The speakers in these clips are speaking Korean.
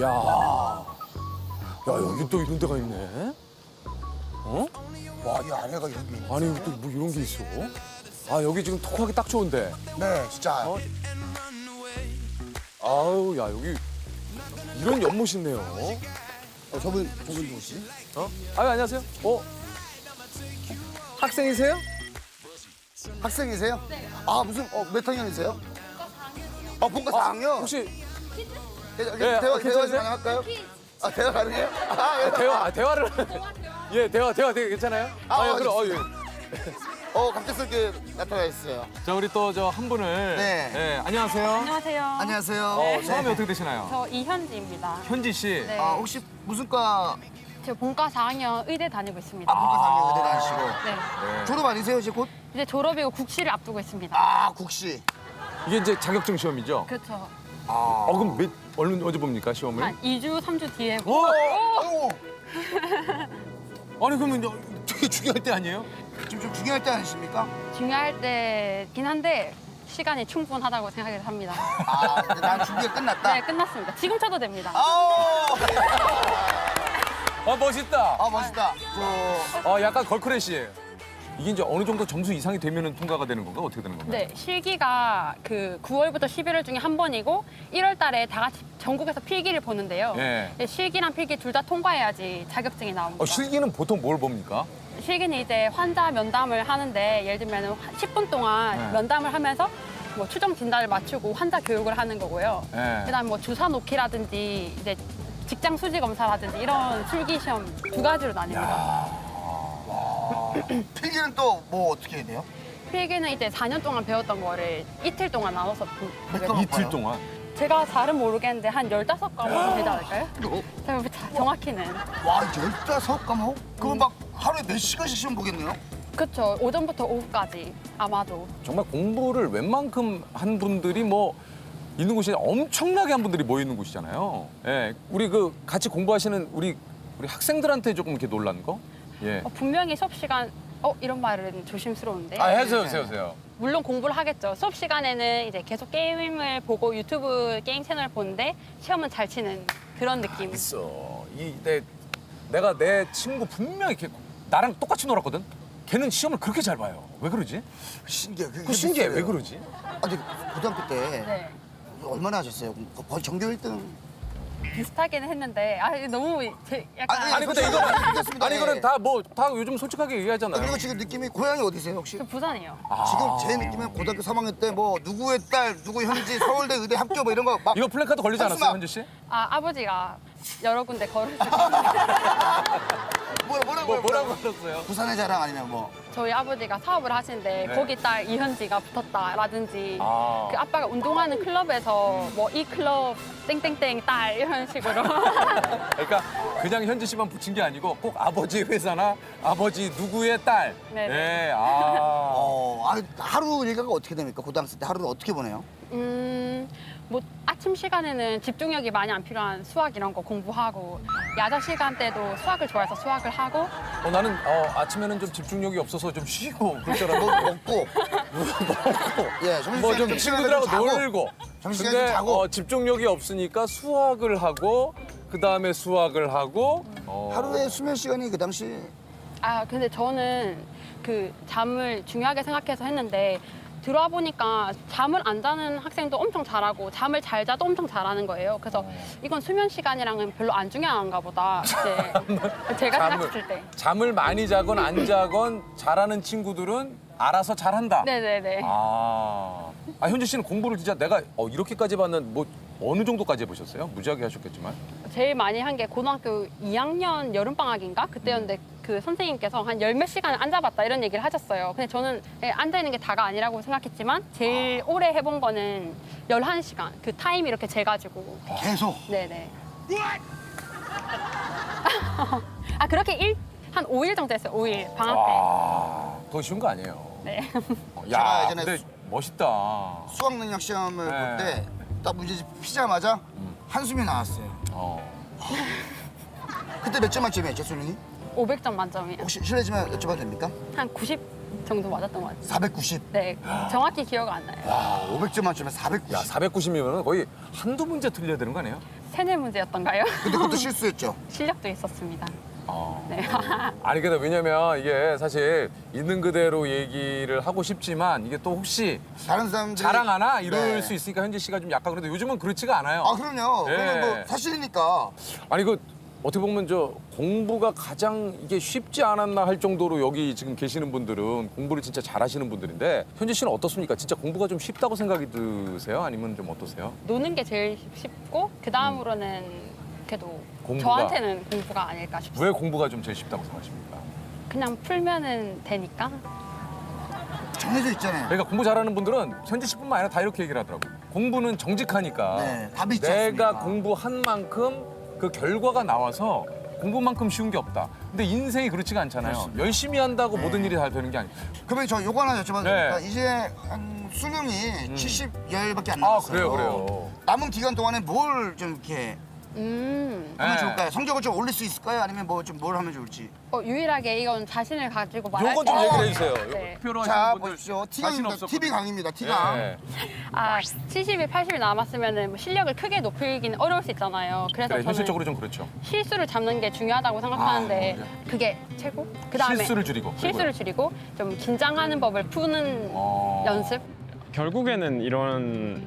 야, 여기 또 이런 데가 있네. 어? 와, 이 안에가 여기. 아니 여기 또 뭐 이런 게 있어? 아 여기 지금 톡하기 딱 좋은데. 네, 진짜. 어? 아우 야 여기 이런 연못 있네요. 저분 누구시? 어? 아유 안녕하세요. 학생이세요? 학생이세요? 네. 아, 무슨, 몇 학년이세요? 본과 4학년? 혹시 대화 좀 괜찮으세요? 가능할까요? 아, 대화 가능해요? 아, 대화를 예 대화 되게 괜찮아요? 예, 그럼 예. 갑작스럽게 나타나 있어요. 자 우리 또 저 한 분을 네. 예, 안녕하세요. 안녕하세요. 안녕하세요. 성함이 어떻게 되시나요? 저 이현지입니다. 현지 씨. 네. 혹시 무슨 과 저 본과 4학년 의대 다니고 있습니다. 본과 4학년 의대 다니시고 네. 네. 졸업 아니세요, 이제 곧? 이제 졸업이고 국시를 앞두고 있습니다. 국시. 이게 이제 자격증 시험이죠? 그렇죠. 그럼 언제 봅니까 시험을? 한 2주, 3주 뒤에. 아이고, 아니 그러면 되게 중요할 때 아니에요? 지금 좀 중요할 때 아니십니까? 중요할 때긴 한데 시간이 충분하다고 생각을 합니다. 근데 난 준비가 끝났다. 네, 끝났습니다. 지금 쳐도 됩니다. 멋있다. 멋있다. 약간 걸크래시예요. 이게 이제 어느 정도 점수 이상이 되면은 통과가 되는 건가 어떻게 되는 건가요? 네, 실기가 그 9월부터 11월 중에 한 번이고 1월 달에 다 같이 전국에서 필기를 보는데요. 예. 네, 실기랑 필기 둘 다 통과해야지 자격증이 나옵니다. 실기는 보통 뭘 봅니까? 실기는 이제 환자 면담을 하는데 예를 들면 10분 동안 네. 면담을 하면서 뭐 추정 진단을 맞추고 환자 교육을 하는 거고요. 네. 그다음에 뭐 주사 놓기라든지 이제 직장 수지 검사라든지 이런 필기 시험 두 가지로 나뉩니다. 필기는 또 뭐 어떻게 해야 돼요? 필기는 이제 4년 동안 배웠던 거를 이틀 동안 나눠서 몇 이틀 동안. 제가 잘은 모르겠는데 한 15과목 되지 않을까요? 제가 정확히는. 와, 15과목? 그럼 막 하루에 몇 시간씩 시험 보겠네요? 그렇죠. 오전부터 오후까지 아마도. 정말 공부를 웬만큼 한 분들이 뭐 있는 곳이 엄청나게 한 분들이 모여 있는 곳이잖아요. 예, 우리 그 같이 공부하시는 우리 학생들한테 조금 이렇게 놀란 거? 예. 분명히 수업 시간 이런 말은 조심스러운데. 해주세요. 물론 공부를 하겠죠. 수업 시간에는 이제 계속 게임을 보고 유튜브 게임 채널을 보는데 시험은 잘 치는 그런 느낌. 있어. 내가 내 친구 분명히 이렇게 나랑 똑같이 놀았거든. 걔는 시험을 그렇게 잘 봐요. 왜 그러지? 신기해. 그 신기해. 왜 그러지? 근데 고등학교 때 네. 얼마나 하셨어요? 거의 전교 1등. 비슷하기는 했는데 너무 약간 아니 근데 이거는 그렇습니다. 아니 이거는 다 요즘 솔직하게 얘기하잖아요. 그리고 지금 느낌이 고향이 어디세요, 혹시? 저 부산이요. 지금 제 느낌은 고등학교 3학년 때 뭐 누구의 딸, 누구 현지 서울대 의대 합격 뭐 이런 거 막 이거 플래카드 걸리지 않았어요, 박수막. 현주 씨? 아버지가 여러 군데 걸으시고 뭐라고 하셨어요? 부산의 자랑 아니면 뭐 저희 아버지가 사업을 하시는데 네. 거기 딸 이현지가 붙었다라든지 아. 그 아빠가 운동하는 클럽에서 뭐 이 클럽 땡땡땡 딸 이런 식으로 그러니까 그냥 현지 씨만 붙인 게 아니고 꼭 아버지 회사나 아버지 누구의 딸. 네네. 예, 하루 일과가 어떻게 됩니까? 고등학생 때 하루를 어떻게 보내요? 뭐 아침 시간에는 집중력이 많이 안 필요한 수학 이런 거 공부하고 야자 시간 때도 수학을 좋아해서 수학을 하고 나는 아침에는 좀 집중력이 없어서 좀 쉬고 그럴 줄 알았는데 먹고 예, 뭐 좀 친구들하고 놀고. 점심시간에 근데 좀 자고 집중력이 없으니까 수학을 하고 그다음에 수학을 하고 하루에 수면 시간이 그 당시 근데 저는 그 잠을 중요하게 생각해서 했는데 들어와 보니까 잠을 안 자는 학생도 엄청 잘하고 잠을 잘 자도 엄청 잘하는 거예요. 그래서 이건 수면 시간이랑은 별로 안 중요한가 보다. 이제 제가 생각했을 때. 잠을 많이 자건 안 자건 잘하는 친구들은 알아서 잘한다. 네네네. 현주 씨는 공부를 진짜 내가 이렇게까지 봤는 뭐 어느 정도까지 해보셨어요? 무지하게 하셨겠지만. 제일 많이 한 게 고등학교 2학년 여름방학인가? 그때였는데 그 선생님께서 한 열 몇 시간을 앉아봤다 이런 얘기를 하셨어요. 근데 저는 앉아있는 게 다가 아니라고 생각했지만 제일 오래 해본 거는 11시간. 그 타임 이렇게 재가지고. 계속 네네. 그렇게 한 5일 정도 했어요. 5일 방학 때. 그거 쉬운 거 아니에요. 네. 제가 예전에 근데 멋있다. 수학 능력 시험을 네. 볼 때 딱 문제집 피자마자 한숨이 나왔어요. 그때 몇 점 만점이었죠, 수능이? 500점 만점이에요. 혹시 실례지만 여쭤봐도 됩니까? 한 90 정도 맞았던 것 같아요. 490. 네, 정확히 기억 안 나요. 와, 500점 만점에 490. 야, 490이면 거의 한두 문제 틀려야 되는 거 아니에요? 세네 문제였던가요? 근데 그것도 실수였죠. 실력도 있었습니다. 네. 아니 근데 왜냐면 이게 사실 있는 그대로 얘기를 하고 싶지만 이게 또 혹시 다른 사람들이 자랑하나 이럴 네. 수 있으니까 현지 씨가 좀 약간 그래도 요즘은 그렇지가 않아요. 아 그럼요. 예. 그냥 뭐 사실이니까. 아니 그 어떻게 보면 저 공부가 가장 이게 쉽지 않았나 할 정도로 여기 지금 계시는 분들은 공부를 진짜 잘하시는 분들인데 현지 씨는 어떻습니까? 진짜 공부가 좀 쉽다고 생각이 드세요? 아니면 좀 어떠세요? 노는 게 제일 쉽고 그 다음으로는 그래도 공부가. 저한테는 공부가 아닐까 싶습니다. 왜 공부가 좀 제일 쉽다고 생각하십니까? 그냥 풀면은 되니까. 정해져 있잖아요. 그러니까 공부 잘하는 분들은 현지 씨뿐만 아니라 다 이렇게 얘기를 하더라고요. 공부는 정직하니까 네, 답이 있지 내가 않습니까? 공부한 만큼 그 결과가 나와서 공부만큼 쉬운 게 없다. 근데 인생이 그렇지가 않잖아요. 열심히 한다고 모든 일이 다 되는 게 아니에요. 그러면 저 요거 하나 여쭤봐도 네. 됩니까? 이제 한 수능이 70여일밖에 안 아, 남았어요. 그래요. 남은 기간 동안에 뭘 좀 이렇게 하면 네. 좋을까요? 성적을 좀 올릴 수 있을까요? 아니면 뭐 좀 뭘 하면 좋을지? 유일하게 이건 자신을 가지고 말할 요거 수 좀 있는 얘기를 해주세요. 네. 표로 자 하시는 분들 보십시오. 자신 T강입니다. 없었거든요. TV 강입니다. T강. 네. 70일, 80일 남았으면 실력을 크게 높이기는 어려울 수 있잖아요. 그래서 그래, 저는 현실적으로 좀 그렇죠. 실수를 잡는 게 중요하다고 생각하는데 그게 최고. 그다음에 실수를 줄이고. 실수를 줄이고 좀 긴장하는 법을 푸는 연습. 결국에는 이런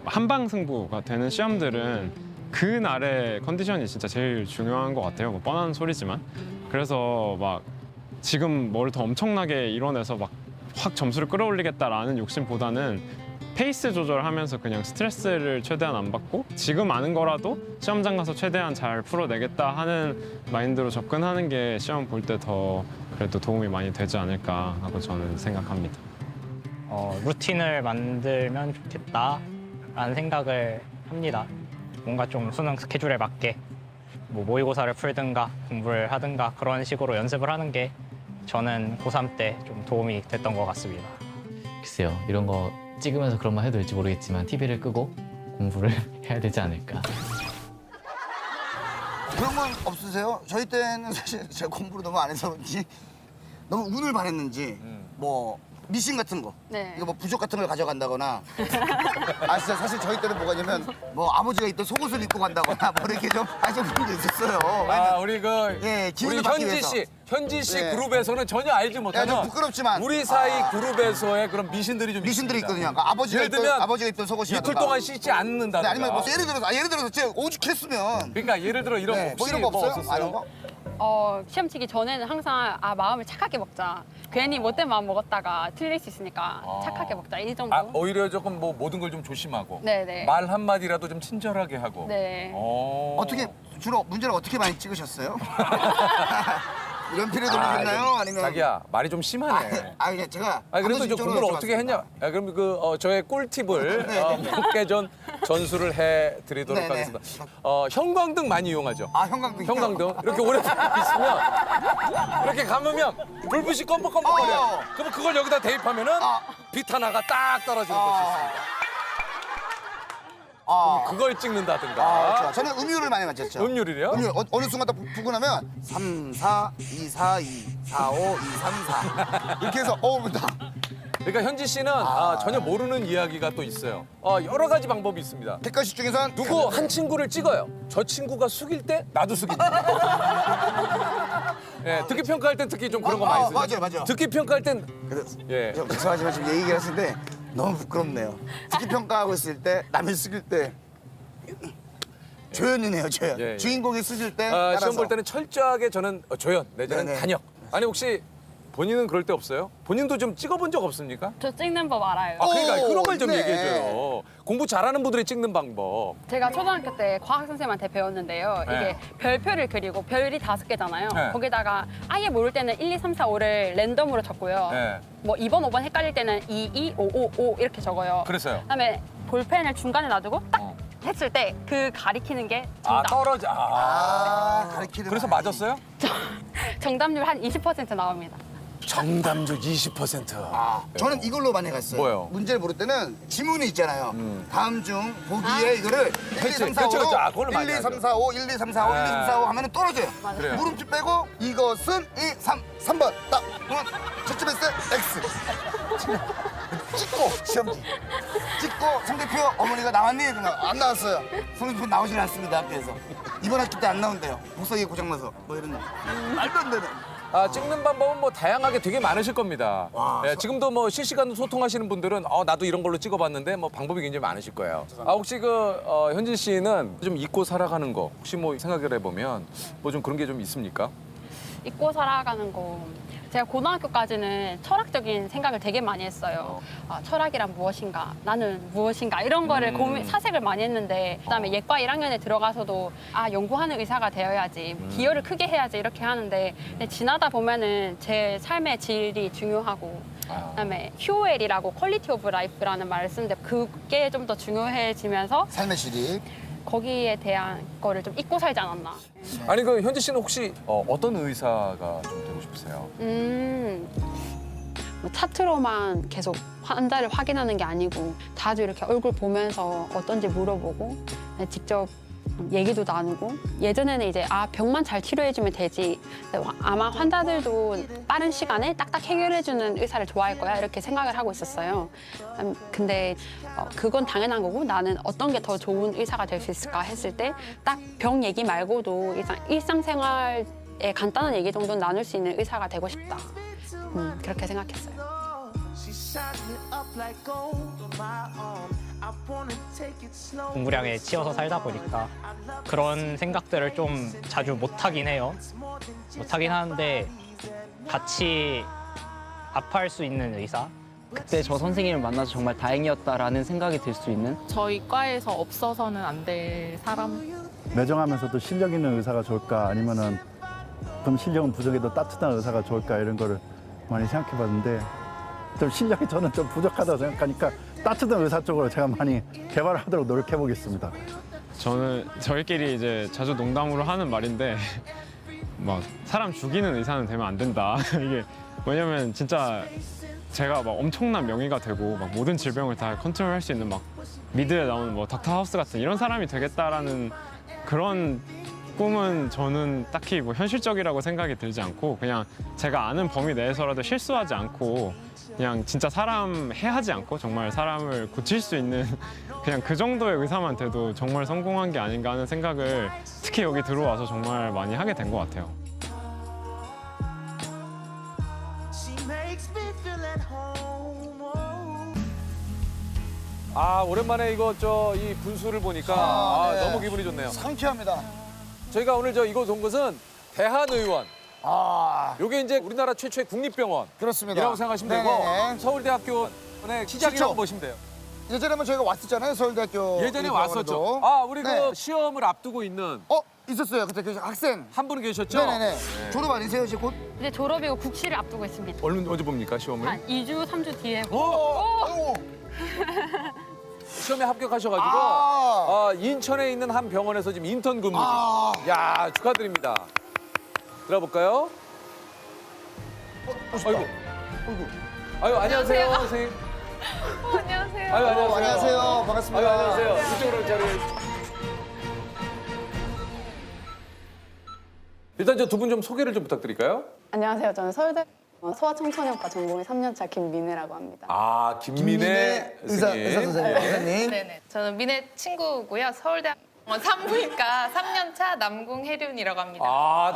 한방 승부가 되는 시험들은 그날의 컨디션이 진짜 제일 중요한 것 같아요. 뭐 뻔한 소리지만. 그래서 막 지금 뭘 더 엄청나게 이뤄내서 막 확 점수를 끌어올리겠다라는 욕심보다는 페이스 조절하면서 그냥 스트레스를 최대한 안 받고 지금 아는 거라도 시험장 가서 최대한 잘 풀어내겠다 하는 마인드로 접근하는 게 시험 볼 때 더 그래도 도움이 많이 되지 않을까 하고 저는 생각합니다. 루틴을 만들면 좋겠다라는 생각을 합니다. 뭔가 좀 수능 스케줄에 맞게 뭐 모의고사를 풀든가 공부를 하든가 그런 식으로 연습을 하는 게 저는 고3 때 좀 도움이 됐던 것 같습니다. 글쎄요, 이런 거 찍으면서 그런 말 해도 될지 모르겠지만 TV를 끄고 공부를 해야 되지 않을까. 그런 건 없으세요? 저희 때는 사실 제가 공부를 너무 안 해서 그런지 너무 운을 바랬는지 뭐 미신 같은 거 네. 이거 뭐 부적 같은 걸 가져간다거나 아 진짜 사실 저희 때는 뭐가 냐면 뭐 아버지가 입던 속옷을 입고 간다거나 뭐 이렇게 좀 하시는 분도 있었어요. 아, 우리 그 예, 우리 기운을 받기 위해서. 현지 씨 예. 그룹에서는 전혀 알지 못하는 좀 부끄럽지만. 우리 사이 그룹에서의 그런 미신들이 좀 미신들이 있습니다. 있거든요. 그러니까 아버지가 입던 이틀 속옷이라든가 동안 씻지 않는다. 네, 아니면 뭐 예를 들어서 제가 오죽했으면 그러니까 예를 들어 이런 네, 거 뭐 혹시 이런 거 없어요? 없었어요? 아는 거? 시험 치기 전에는 항상 마음을 착하게 먹자. 괜히 못된 마음 먹었다가 틀릴 수 있으니까 착하게 먹자. 이 정도. 아, 오히려 조금 뭐 모든 걸 좀 조심하고 네네. 말 한마디라도 좀 친절하게 하고. 네. 어떻게 주로 문제를 어떻게 많이 찍으셨어요? 연필에 돌리셨나요? 아니면 자기야 말이 좀 심하네. 그냥 제가 아 그래도 한번 이제 이쪽으로 공부를 어떻게 했냐? 여쭤봤습니다. 야, 그럼 저의 꿀팁을 네. 몇 개 전 전수를 해드리도록 네, 네. 하겠습니다. 형광등 많이 이용하죠. 형광등. 형광등 이렇게 오래 있으면 이렇게 감으면 불빛이 껌뻑껌뻑거려. 그럼 그걸 여기다 대입하면은 빛 하나가 딱 떨어지는 것이 있습니다. 그걸 찍는다든가. 좋아. 저는 음유를 많이 맞췄죠. 음률이래요? 음유 어느 순간 딱 보고 나면 3, 4, 2, 4, 2, 4, 5, 2, 3, 4 이렇게 해서 딱. 그러니까 현지 씨는 전혀 모르는 이야기가 또 있어요. 여러 가지 방법이 있습니다. 객관식 중에선 누구 한 친구를 찍어요. 저 친구가 숙일 때 나도 숙인다. 예, 듣기 평가할 땐 특히 좀 그런 거 많이 쓰죠. 맞아요. 듣기 평가할 땐 그래서 예. 죄송하지만 지금 얘기를 하시는데 너무 부끄럽네요. 특히 평가하고 있을 때 남이 숙일 때 조연이네요, 조연. 예, 예. 주인공이 숙일 때 따라서. 시험 볼 때는 철저하게 저는 조연 내지는 네네. 단역. 아니 혹시 본인은 그럴 때 없어요? 본인도 좀 찍어본 적 없습니까? 저 찍는 법 알아요. 그러니까 그런 걸 좀 네. 얘기해줘요. 공부 잘하는 분들이 찍는 방법. 제가 초등학교 때 과학 선생님한테 배웠는데요. 네. 이게 별표를 그리고 별이 5개잖아요. 네. 거기다가 아예 모를 때는 1, 2, 3, 4, 5를 랜덤으로 적고요. 네. 뭐 2번, 5번 헷갈릴 때는 2, 2, 5, 5, 5 이렇게 적어요. 그래서요. 그다음에 볼펜을 중간에 놔두고 딱 했을 때 그 가리키는 게 정답. 떨어져. 가르치는 그래서 아이. 맞았어요? 정답률 한 20% 나옵니다. 정답률 20%. 저는 이걸로 많이 갔어요. 뭐요? 문제를 모를 때는 지문이 있잖아요. 다음 중 보기에 이거를 1, 2, 3, 4, 5로 그렇죠, 그렇죠. 아, 그걸로 1, 많이 2, 3, 하죠. 4, 5, 1, 2, 3, 4, 5, 1, 2, 3, 4, 5 하면 떨어져요. 그래요. 물음표 빼고 이것은 2, 3번 딱 그러면 저쯤에서 X. 찍고 시험지. 찍고 성적표 어머니가 나왔니? 그러면 안 나왔어요. 성적표 나오질 않습니다 학교에서. 이번 학기 때 안 나온대요. 복사기 고장나서 뭐 이런 거. 말도 안 되는. 찍는 방법은 뭐 다양하게 되게 많으실 겁니다. 예, 지금도 뭐 실시간으로 소통하시는 분들은 나도 이런 걸로 찍어봤는데 뭐 방법이 굉장히 많으실 거예요. 혹시 현진 씨는 좀 잊고 살아가는 거 혹시 뭐 생각을 해보면 뭐 좀 그런 게 좀 있습니까? 잊고 살아가는 거. 제가 고등학교까지는 철학적인 생각을 되게 많이 했어요. 철학이란 무엇인가, 나는 무엇인가 이런 거를 사색을 많이 했는데 그다음에 예과 1학년에 들어가서도 연구하는 의사가 되어야지, 기여를 크게 해야지 이렇게 하는데 근데 지나다 보면은 제 삶의 질이 중요하고 그다음에 QOL이라고 퀄리티 오브 라이프라는 말을 쓰는데 그게 좀 더 중요해지면서 삶의 질이. 거기에 대한 거를 좀 잊고 살지 않았나. 아니 현진 씨는 혹시 어떤 의사가 좀 되고 싶으세요? 뭐 차트로만 계속 환자를 확인하는 게 아니고 자주 이렇게 얼굴 보면서 어떤지 물어보고 직접 얘기도 나누고 예전에는 이제 병만 잘 치료해주면 되지 아마 환자들도 빠른 시간에 딱딱 해결해주는 의사를 좋아할 거야 이렇게 생각을 하고 있었어요. 근데 그건 당연한 거고 나는 어떤 게 더 좋은 의사가 될 수 있을까 했을 때 딱 병 얘기 말고도 일상생활의 간단한 얘기 정도는 나눌 수 있는 의사가 되고 싶다. 그렇게 생각했어요. 공부량에 치여서 살다 보니까 그런 생각들을 좀 자주 못하긴 해요. 못하긴 하는데 같이 아파할 수 있는 의사? 그때 저 선생님을 만나서 정말 다행이었다라는 생각이 들 수 있는 저희 과에서 없어서는 안 될 사람. 매정하면서도 실력 있는 의사가 좋을까 아니면은 좀 실력은 부족해도 따뜻한 의사가 좋을까 이런 거를 많이 생각해 봤는데 좀 실력이 저는 좀 부족하다고 생각하니까 따뜻한 의사 쪽으로 제가 많이 개발을 하도록 노력해 보겠습니다. 저는 저희끼리 이제 자주 농담으로 하는 말인데 막 사람 죽이는 의사는 되면 안 된다. 이게 왜냐면 진짜 제가 막 엄청난 명의가 되고 막 모든 질병을 다 컨트롤할 수 있는 막 미드에 나오는 뭐 닥터 하우스 같은 이런 사람이 되겠다라는 그런 꿈은 저는 딱히 뭐 현실적이라고 생각이 들지 않고 그냥 제가 아는 범위 내에서라도 실수하지 않고 그냥 진짜 사람 해하지 않고 정말 사람을 고칠 수 있는 그냥 그 정도의 의사만 돼도 정말 성공한 게 아닌가 하는 생각을 특히 여기 들어와서 정말 많이 하게 된 것 같아요. 오랜만에 이 분수를 보니까 네. 너무 기분이 좋네요. 상쾌합니다. 저희가 오늘 이곳 온 곳은 대한의원. 요게 이제 우리나라 최초의 국립병원. 그렇습니다. 이라고 생각하시면 네네네. 되고 서울대학교의 시작이라고 시초. 보시면 돼요. 예전에 한번 저희가 왔었잖아요 서울대학교. 예전에 우리 왔었죠. 병원에도. 우리 네. 시험을 앞두고 있는 있었어요. 그때 그 학생. 한 분 계셨죠? 네네네. 졸업 아니세요 이제 곧? 이제 졸업이고 국시를 앞두고 있습니다. 언제 봅니까 시험을? 한 2주, 3주 뒤에 아이고. 시험에 합격하셔가지고 인천에 있는 한 병원에서 지금 인턴 근무 중. 야 축하드립니다. 들어볼까요? 아이고 안녕하세요 선생님. 안녕하세요. 아유 안녕하세요. 안녕하세요. 반갑습니다. 안녕하세요. 이쪽으로 자리해. 일단 저 두 분 좀 소개를 좀 부탁드릴까요? 안녕하세요. 저는 서울대 소아청소년과 전공의 3년차 김민혜라고 합니다. 김민혜 의사 선생님. 선생님. 네네. 저는 민혜 친구고요. 서울대학원 산부인과 3년차 남궁혜륜이라고 합니다.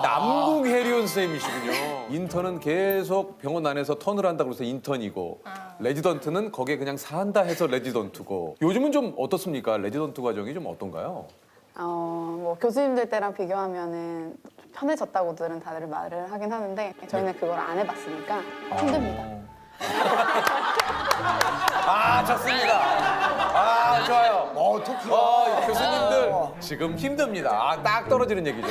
남궁혜륜 선생님이시군요. 인턴은 계속 병원 안에서 턴을 한다고 해서 인턴이고 레지던트는 거기에 그냥 산다 해서 레지던트고 요즘은 좀 어떻습니까? 레지던트 과정이 좀 어떤가요? 뭐 교수님들 때랑 비교하면은 좀 편해졌다고들은 다들 말을 하긴 하는데 저희는 그걸 안 해봤으니까 힘듭니다. 좋습니다. 좋아요. 토끼. 교수님들 지금 힘듭니다. 딱 떨어지는 얘기죠.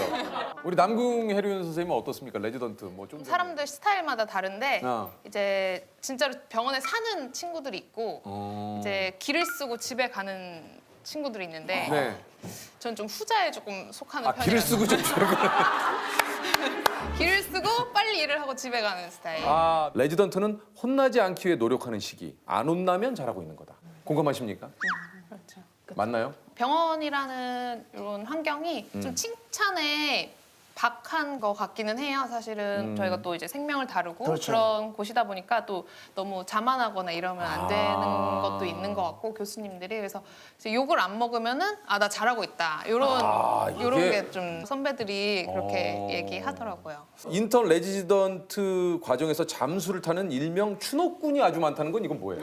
우리 남궁혜륜 선생님은 어떻습니까? 레지던트 뭐 좀 사람들 스타일마다 다른데 어. 이제 진짜로 병원에 사는 친구들이 있고 이제 길을 쓰고 집에 가는 친구들이 있는데 네. 저는 좀 후자에 조금 속하는 아, 편이라서 길을 쓰고 좀 줄고. 길을 쓰고 빨리 일을 하고 집에 가는 스타일. 아, 레지던트는 혼나지 않기 위해 노력하는 시기. 안 혼나면 잘하고 있는 거다. 공감하십니까? 그렇죠. 맞나요? 병원이라는 이런 환경이 좀 칭찬에 박한 것 같기는 해요. 사실은 저희가 또 이제 생명을 다루고 그렇죠. 그런 곳이다 보니까 또 너무 자만하거나 이러면 안 되는 것도 있는 것 같고 교수님들이 그래서 이제 욕을 안 먹으면은 아 나 잘하고 있다 이런 이게- 이런 게 좀 선배들이 그렇게 얘기하더라고요. 인턴 레지던트 과정에서 잠수를 타는 일명 추노꾼이 아주 많다는 건 이건 뭐예요?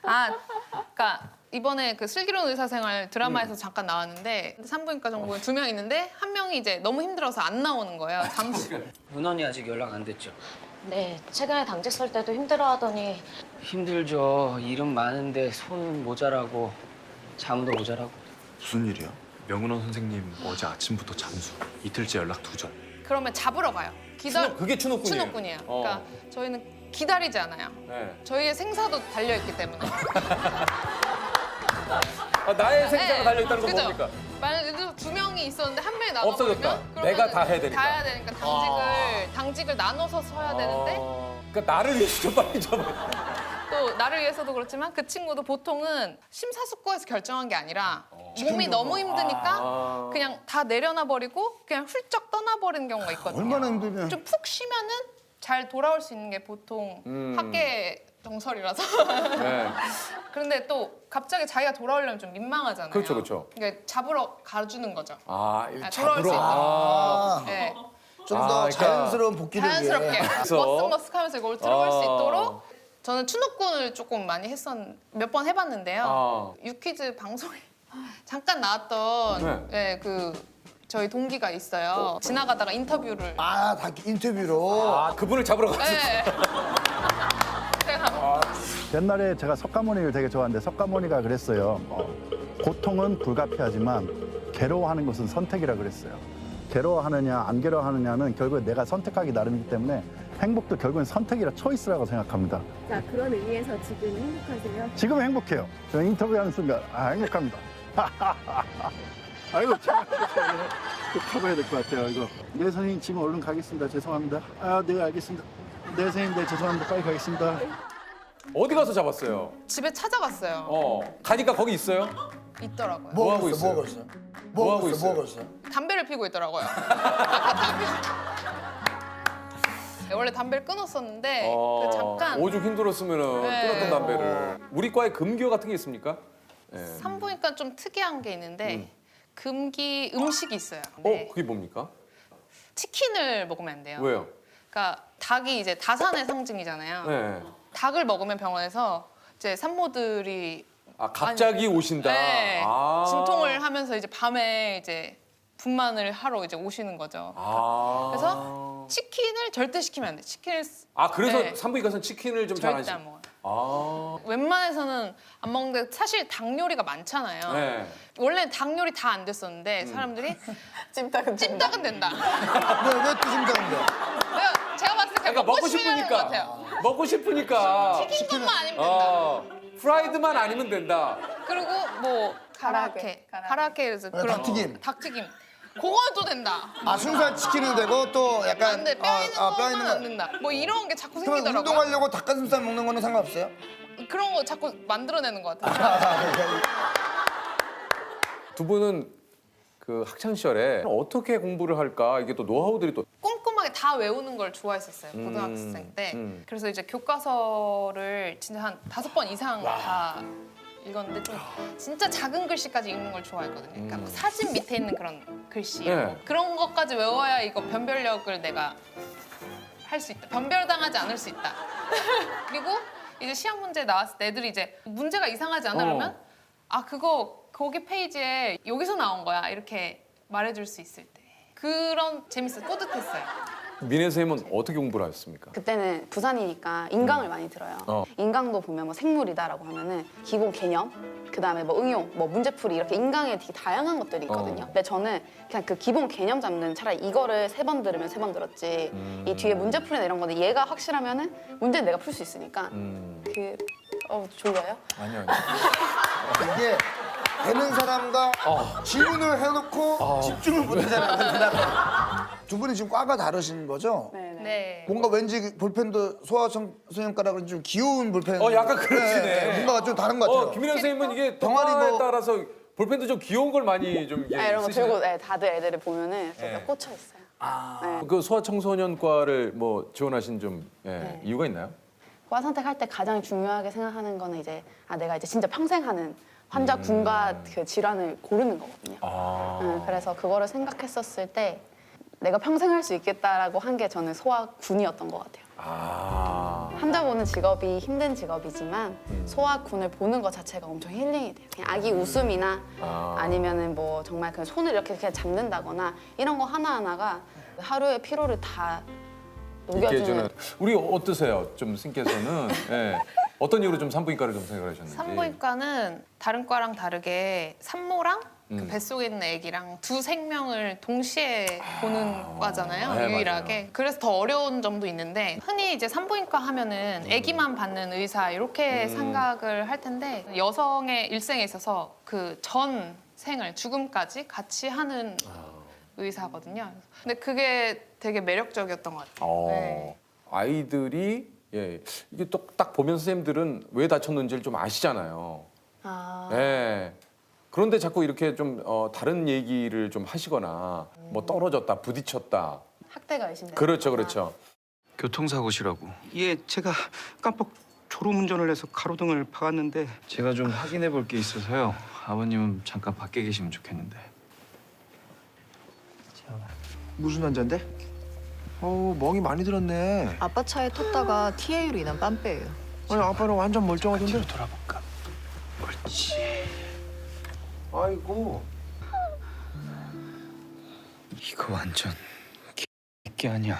아, 그러니까 이번에 그 슬기로운 의사생활 드라마에서 잠깐 나왔는데 산부인과 전공에 2명 있는데 한 명이 이제 너무 힘들어서 안 나오는 거예요. 잠수. 은원이 아직 연락 안 됐죠? 네, 최근에 당직 설 때도 힘들어하더니 힘들죠. 일은 많은데 손 모자라고 잠도 모자라고. 무슨 일이야? 명은원 선생님 어제 아침부터 잠수. 이틀째 연락 두절. 그러면 잡으러 가요. 그게 추노꾼이에요. 추노꾼이에요. 그러니까 저희는 기다리지 않아요. 네. 저희의 생사도 달려 있기 때문에. 아, 나의 생사가 네. 달려있다는 건 그죠? 뭡니까? 만약에 2명이 있었는데 한 명이 없어졌다. 나가버리면 내가 다 해야 되니까. 다 해야 되니까 당직을 나눠서 서야 되는데 그러니까 나를 위해서 좀 빨리 잡아. 또 나를 위해서도 그렇지만 그 친구도 보통은 심사숙고해서 결정한 게 아니라 몸이 너무 힘드니까 그냥 다 내려놔 버리고 그냥 훌쩍 떠나버리는 경우가 있거든요. 얼마나 힘들면. 좀 푹 쉬면은 잘 돌아올 수 있는 게 보통 학계 정설이라서. 네. 그런데 또 갑자기 자기가 돌아오려면 좀 민망하잖아요. 그렇죠, 그렇죠. 그러니까 잡으러 가주는 거죠. 아, 돌아올 수 잡으러. 있도록. 네. 좀 더 그러니까 자연스러운 복귀를 자연스럽게 위해. 머쓱머쓱하면서 이걸 들어갈 수 아. 있도록 저는 추노꾼을 조금 많이 몇 번 해봤는데요. 아. 유퀴즈 방송에 잠깐 나왔던 그 저희 동기가 있어요. 지나가다가 인터뷰를. 아, 다 인터뷰로. 아, 그분을 잡으러 갔어. 네. 제가 옛날에 제가 석가모니를 되게 좋아하는데 석가모니가 그랬어요. 고통은 불가피하지만 괴로워하는 것은 선택이라 그랬어요. 괴로워하느냐 안 괴로워하느냐는 결국 내가 선택하기 나름이기 때문에 행복도 결국은 선택이라 초이스라고 생각합니다. 자, 그런 의미에서 지금 행복하세요? 지금 행복해요. 저 인터뷰하는 순간 행복합니다. 아이고 참 가봐야 될 것 같아요. 이거 네 선생님 지금 얼른 가겠습니다. 죄송합니다. 아, 네 알겠습니다. 네 선생님 네 죄송합니다. 빨리 가겠습니다. 어디 가서 잡았어요? 집에 찾아갔어요. 가니까 거기 있어요? 있더라고요. 뭐 하고 있어요? 뭐 하고 있어요? 뭐 하고 있어요? 뭐 하고 있어요? 담배를 피고 있더라고요. 원래 담배를 끊었었는데 그 잠깐 오죽 힘들었으면은 네. 끊었던 담배를. 우리 과에 금기어 같은 게 있습니까? 네. 산부인과 좀 특이한 게 있는데 금기 음식이 있어요. 근데 그게 뭡니까? 치킨을 먹으면 안 돼요. 왜요? 그러니까 닭이 이제 다산의 상징이잖아요. 네. 닭을 먹으면 병원에서 이제 산모들이 아, 갑자기 오신다. 네, 아. 진통을 하면서 이제 밤에 이제 분만을 하러 이제 오시는 거죠. 아. 그래서 치킨을 절대 시키면 안 돼. 치킨을 아, 그래서 네. 산부인과에서는 치킨을 좀 잘 안 절대 시. 안 먹어요. 아. 웬만해서는 안 먹는데 사실 닭 요리가 많잖아요. 네. 원래 닭 요리 다 안 됐었는데 사람들이 찜닭은 된다. 왜또 심장인데? 제가 봤을 때 그러니까 먹고 싶으니까 것 같아요. 먹고 싶으니까. 튀긴 것만 아니면 된다. 프라이드만 아니면 된다. 그리고 뭐 가라아케에서 그런 닭튀김. 닭튀김. 그거는 또 된다. 아, 순수한 치킨은 되고 또 약간 안 돼. 뼈 있는 뼈 있는 거만 거. 안 된다. 뭐 이런 게 자꾸 그러면 생기더라고요. 운동하려고 닭가슴살 먹는 거는 상관없어요? 그런 거 자꾸 만들어내는 것 같아요. 두 분은 그 학창 시절에 어떻게 공부를 할까 이게 또 노하우들이 또 꼼꼼하게 다 외우는 걸 좋아했었어요. 고등학생 때. 그래서 이제 교과서를 진짜 한 5번 이상 다 읽었는데 좀 진짜 작은 글씨까지 읽는 걸 좋아했거든요. 그러니까 막 사진 밑에 있는 그런 글씨 네. 그런 것까지 외워야 이거 변별력을 내가 할 수 있다. 변별당하지 않을 수 있다. 그리고 이제 시험 문제 나왔을 때 애들이 이제 문제가 이상하지 않아 그러면 아 그거 거기 페이지에 여기서 나온 거야 이렇게 말해줄 수 있을 때 그런 재밌어 뿌듯했어요. 민혜 선생님은 어떻게 공부를 하셨습니까? 그때는 부산이니까 인강을 많이 들어요. 인강도 보면 뭐 생물이다라고 하면은 기본 개념, 그다음에 뭐 응용, 뭐 문제풀이 이렇게 인강에 되게 다양한 것들이 있거든요. 근데 저는 그냥 그 기본 개념 잡는 차라리 이거를 3번 들으면 3번 들었지. 이 뒤에 문제풀이나 이런 거는 얘가 확실하면은 문제는 내가 풀 수 있으니까. 졸려요? 아니요. 이게 되는 사람과 질문을 해놓고 집중을 못하잖아요. 그 대답에. 두 분이 지금 과가 다르신 거죠? 네. 뭔가 왠지 볼펜도 소아청소년과라고 좀 귀여운 볼펜. 약간 그렇지네. 뭔가 좀 다른 것 같아요. 김민영 선생님은 이게 병아리 동화에 뭐- 따라서 볼펜도 좀 귀여운 걸 많이 좀 네, 이런 거 쓰시나요? 들고 다들 애들을 보면은 되게 꽂혀 있어요. 그 소아청소년과를 뭐 지원하신 좀 이유가 있나요? 과 선택할 때 가장 중요하게 생각하는 거는 이제 내가 이제 진짜 평생 하는 환자 군과 그 질환을 고르는 거거든요. 그래서 그거를 생각했었을 때 내가 평생 할 수 있겠다라고 한 게 저는 소아군이었던 것 같아요. 환자 보는 직업이 힘든 직업이지만 소아군을 보는 것 자체가 엄청 힐링이 돼요. 그냥 아기 웃음이나 아니면은 뭐 정말 그 손을 이렇게 그냥 잡는다거나 이런 거 하나하나가 하루의 피로를 다 녹여주는. 우리 어떠세요? 좀 선생님께서는 어떤 이유로 좀 산부인과를 좀 생각을 하셨는지. 산부인과는 다른 과랑 다르게 산모랑 그 뱃속에 있는 아기랑 두 생명을 동시에 보는 과잖아요, 네, 유일하게. 맞아요. 그래서 더 어려운 점도 있는데 흔히 이제 산부인과 하면은 아기만 받는 의사 이렇게 생각을 할 텐데 여성의 일생에 있어서 그 전 생을 죽음까지 같이 하는 의사거든요. 근데 그게 되게 매력적이었던 것 같아요. 네. 아이들이 이게 또 딱 보면 선생님들은 왜 다쳤는지를 좀 아시잖아요. 그런데 자꾸 이렇게 좀 다른 얘기를 좀 하시거나 뭐 떨어졌다, 부딪혔다. 학대가 의심돼요. 그렇죠, 그렇죠. 교통사고시라고. 예, 제가 깜빡 졸음운전을 해서 가로등을 박았는데 제가 좀 확인해 볼 게 있어서요. 아버님은 잠깐 밖에 계시면 좋겠는데. 무슨 환자인데? 멍이 많이 들었네. 아빠 차에 탔다가 TA로 인한 빰빼예요. 아니 아빠는 완전 멀쩡하던데. 뒤로 돌아볼까? 옳지. 아이고. 이거 완전 게 아니야.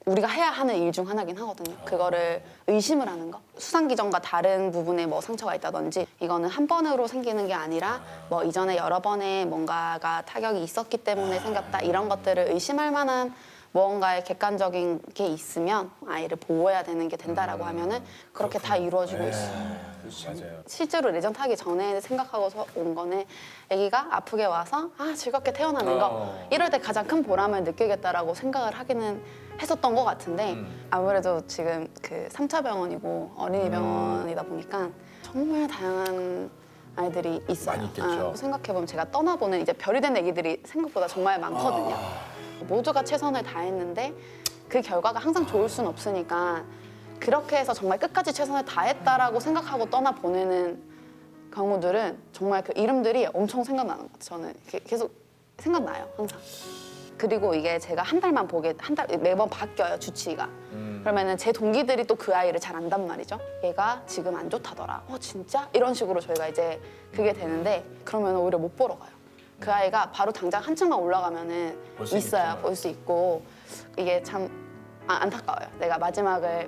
우리가 해야 하는 일 중 하나긴 하거든요. 그거를 의심을 하는 거. 수상기전과 다른 부분에 뭐 상처가 있다든지 이거는 한 번으로 생기는 게 아니라 뭐 이전에 여러 번의 뭔가가 타격이 있었기 때문에 생겼다. 이런 것들을 의심할 만한 무언가의 객관적인 게 있으면 아이를 보호해야 되는 게 된다라고 하면은 그렇게 다 이루어지고 있어요. 맞아요. 실제로 레전트 하기 전에 생각하고서 온 거는 아기가 아프게 와서 즐겁게 태어나는 거 이럴 때 가장 큰 보람을 느끼겠다라고 생각을 하기는 했었던 것 같은데 아무래도 지금 그 3차 병원이고 어린이 병원이다 보니까 정말 다양한 아이들이 있어요. 많이 있겠죠. 생각해보면 제가 떠나보는 이제 별이 된 아기들이 생각보다 정말 많거든요. 모두가 최선을 다했는데 그 결과가 항상 좋을 수는 없으니까 그렇게 해서 정말 끝까지 최선을 다했다라고 생각하고 떠나 보내는 경우들은 정말 그 이름들이 엄청 생각나는 것 같아요. 저는 계속 생각나요, 항상. 그리고 이게 제가 한 달만 보게 매번 바뀌어요, 주치의가. 그러면은 제 동기들이 또 그 아이를 잘 안단 말이죠. 얘가 지금 안 좋다더라. 진짜? 이런 식으로 저희가 이제 그게 되는데 그러면 오히려 못 보러 가요. 그 아이가 바로 당장 한 층만 올라가면은 있어요, 볼 수 있고. 이게 참 안타까워요. 내가 마지막을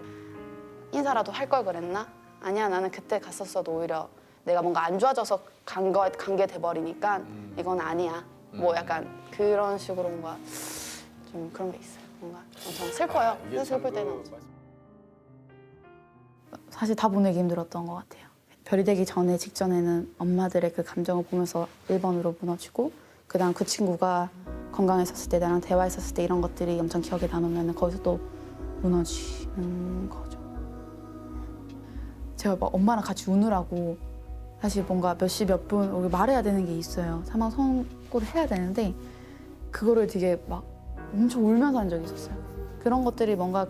인사라도 할 걸 그랬나? 아니야, 나는 그때 갔었어도 오히려 내가 뭔가 안 좋아져서 간 게 돼버리니까 이건 아니야. 뭐 약간 그런 식으로 뭔가 좀 그런 게 있어요. 뭔가 엄청 슬퍼요. 슬플 때는 사실 다 보내기 힘들었던 것 같아요. 별이 되기 전에 직전에는 엄마들의 그 감정을 보면서 1번으로 무너지고 그다음 그 친구가 건강했었을 때 나랑 대화했었을 때 이런 것들이 엄청 기억에 남으면 거기서 또 무너지는 거죠. 제가 막 엄마랑 같이 우느라고 사실 뭔가 몇 시 몇 분 말해야 되는 게 있어요. 사망 선고를 해야 되는데 그거를 되게 막 엄청 울면서 한 적이 있었어요. 그런 것들이 뭔가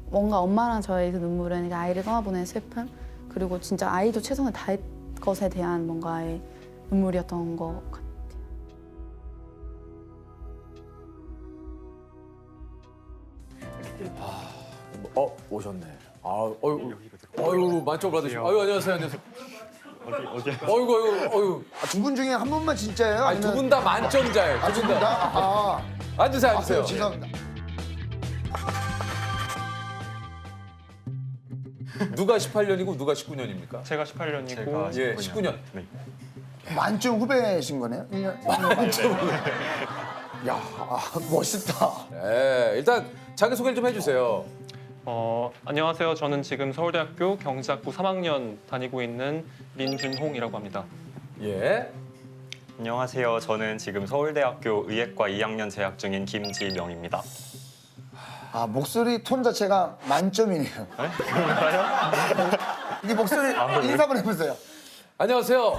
뭔가 엄마랑 저의 그 눈물은 아이를 떠나보낸 슬픔 그리고 진짜 아이도 최선을 다할 것에 대한 뭔가의 눈물이었던 것 같아요. 오셨네. 어유 만점 받으시고. 아유 안녕하세요. 어유. 두 분 중에 한 분만 진짜예요? 아니 두 분 다 만점자예요. 두 분 다. 앉으세요. 죄송합니다. 누가 18년이고 누가 19년입니까? 제가 18년이고 예, 19년. 네. 만점 후배신 거네요? 1년? 만점 후배. 야, 멋있다. 네, 일단 자기소개를 좀 해주세요. 안녕하세요. 저는 지금 서울대학교 경제학부 3학년 다니고 있는 민준홍이라고 합니다. 예. 안녕하세요. 저는 지금 서울대학교 의예과 2학년 재학 중인 김지명입니다. 아, 목소리 톤 자체가 만점이네요. 네? 그런가요? 이 목소리 인사 한번 해보세요. 안녕하세요.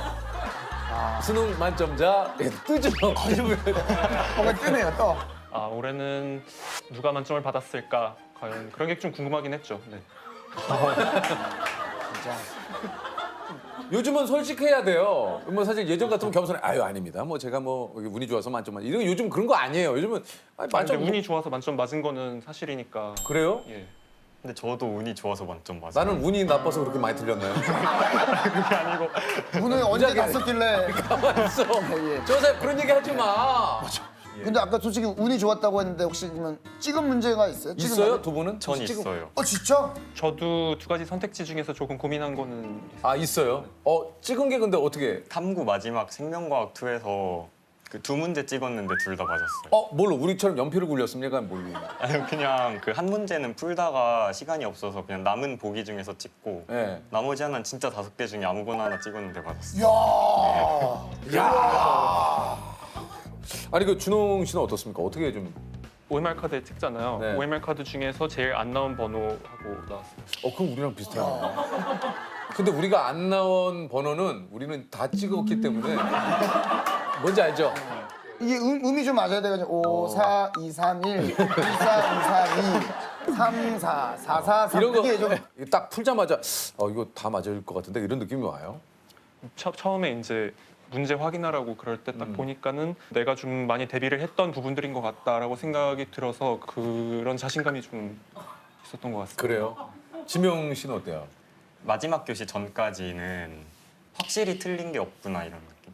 수능 만점자 뜨죠. 뭔가 뜨네요, 또. 올해는 누가 만점을 받았을까? 과연 그런 게 좀 궁금하긴 했죠. 네. 진짜. 요즘은 솔직해야 돼요. 뭐 사실 예전 같으면 겸손해. 아유 아닙니다. 뭐 제가 뭐 운이 좋아서 만점 이런 요즘 그런 거 아니에요. 요즘은 만점 운이 좋아서 만점 맞은 거는 사실이니까. 그래요? 예. 근데 저도 운이 좋아서 만점 맞아요. 나는 운이 나빠서 그렇게 많이 틀렸나요? 그게 아니고. 오늘 언제 갔었길래? 가만 있어. 예. 저새 그런 얘기 하지 마. 근데 아까 솔직히 운이 좋았다고 했는데 혹시 그러면 찍은 문제가 있어요? 찍은 있어요? 문제? 두 분은? 전 있어요. 진짜? 저도 두 가지 선택지 중에서 조금 고민한 거는 있어요. 찍은 게 근데 어떻게? 탐구 마지막 생명과학 2에서 그 2문제 찍었는데 둘 다 맞았어요. 뭘로 우리처럼 연필을 굴렸습니까? 뭘로? 아니요, 그냥 그 한 문제는 풀다가 시간이 없어서 그냥 남은 보기 중에서 찍고 네. 나머지 하나는 진짜 5개 중에 아무거나 하나 찍었는데 맞았어요. 야. 아니 그 준홍 씨는 어떻습니까? 어떻게 좀? OMR 카드에 찍잖아요. 네. OMR 카드 중에서 제일 안 나온 번호하고 나왔어요. 그럼 우리랑 비슷하네. 근데 우리가 안 나온 번호는 우리는 다 찍었기 때문에 뭔지 알죠? 이게 음이 좀 맞아야 돼가지고 5, 4, 2, 3, 1, 2, 4, 2, 4, 2, 3, 4, 4, 4, 3 이런 거 이게 좀 딱 풀자마자 이거 다 맞을 것 같은데 이런 느낌이 와요. 처음에 이제 문제 확인하라고 그럴 때 딱 보니까는 내가 좀 많이 대비를 했던 부분들인 것 같다라고 생각이 들어서 그런 자신감이 좀 있었던 것 같습니다. 그래요? 지명 씨는 어때요? 마지막 교시 전까지는 확실히 틀린 게 없구나 이런 느낌.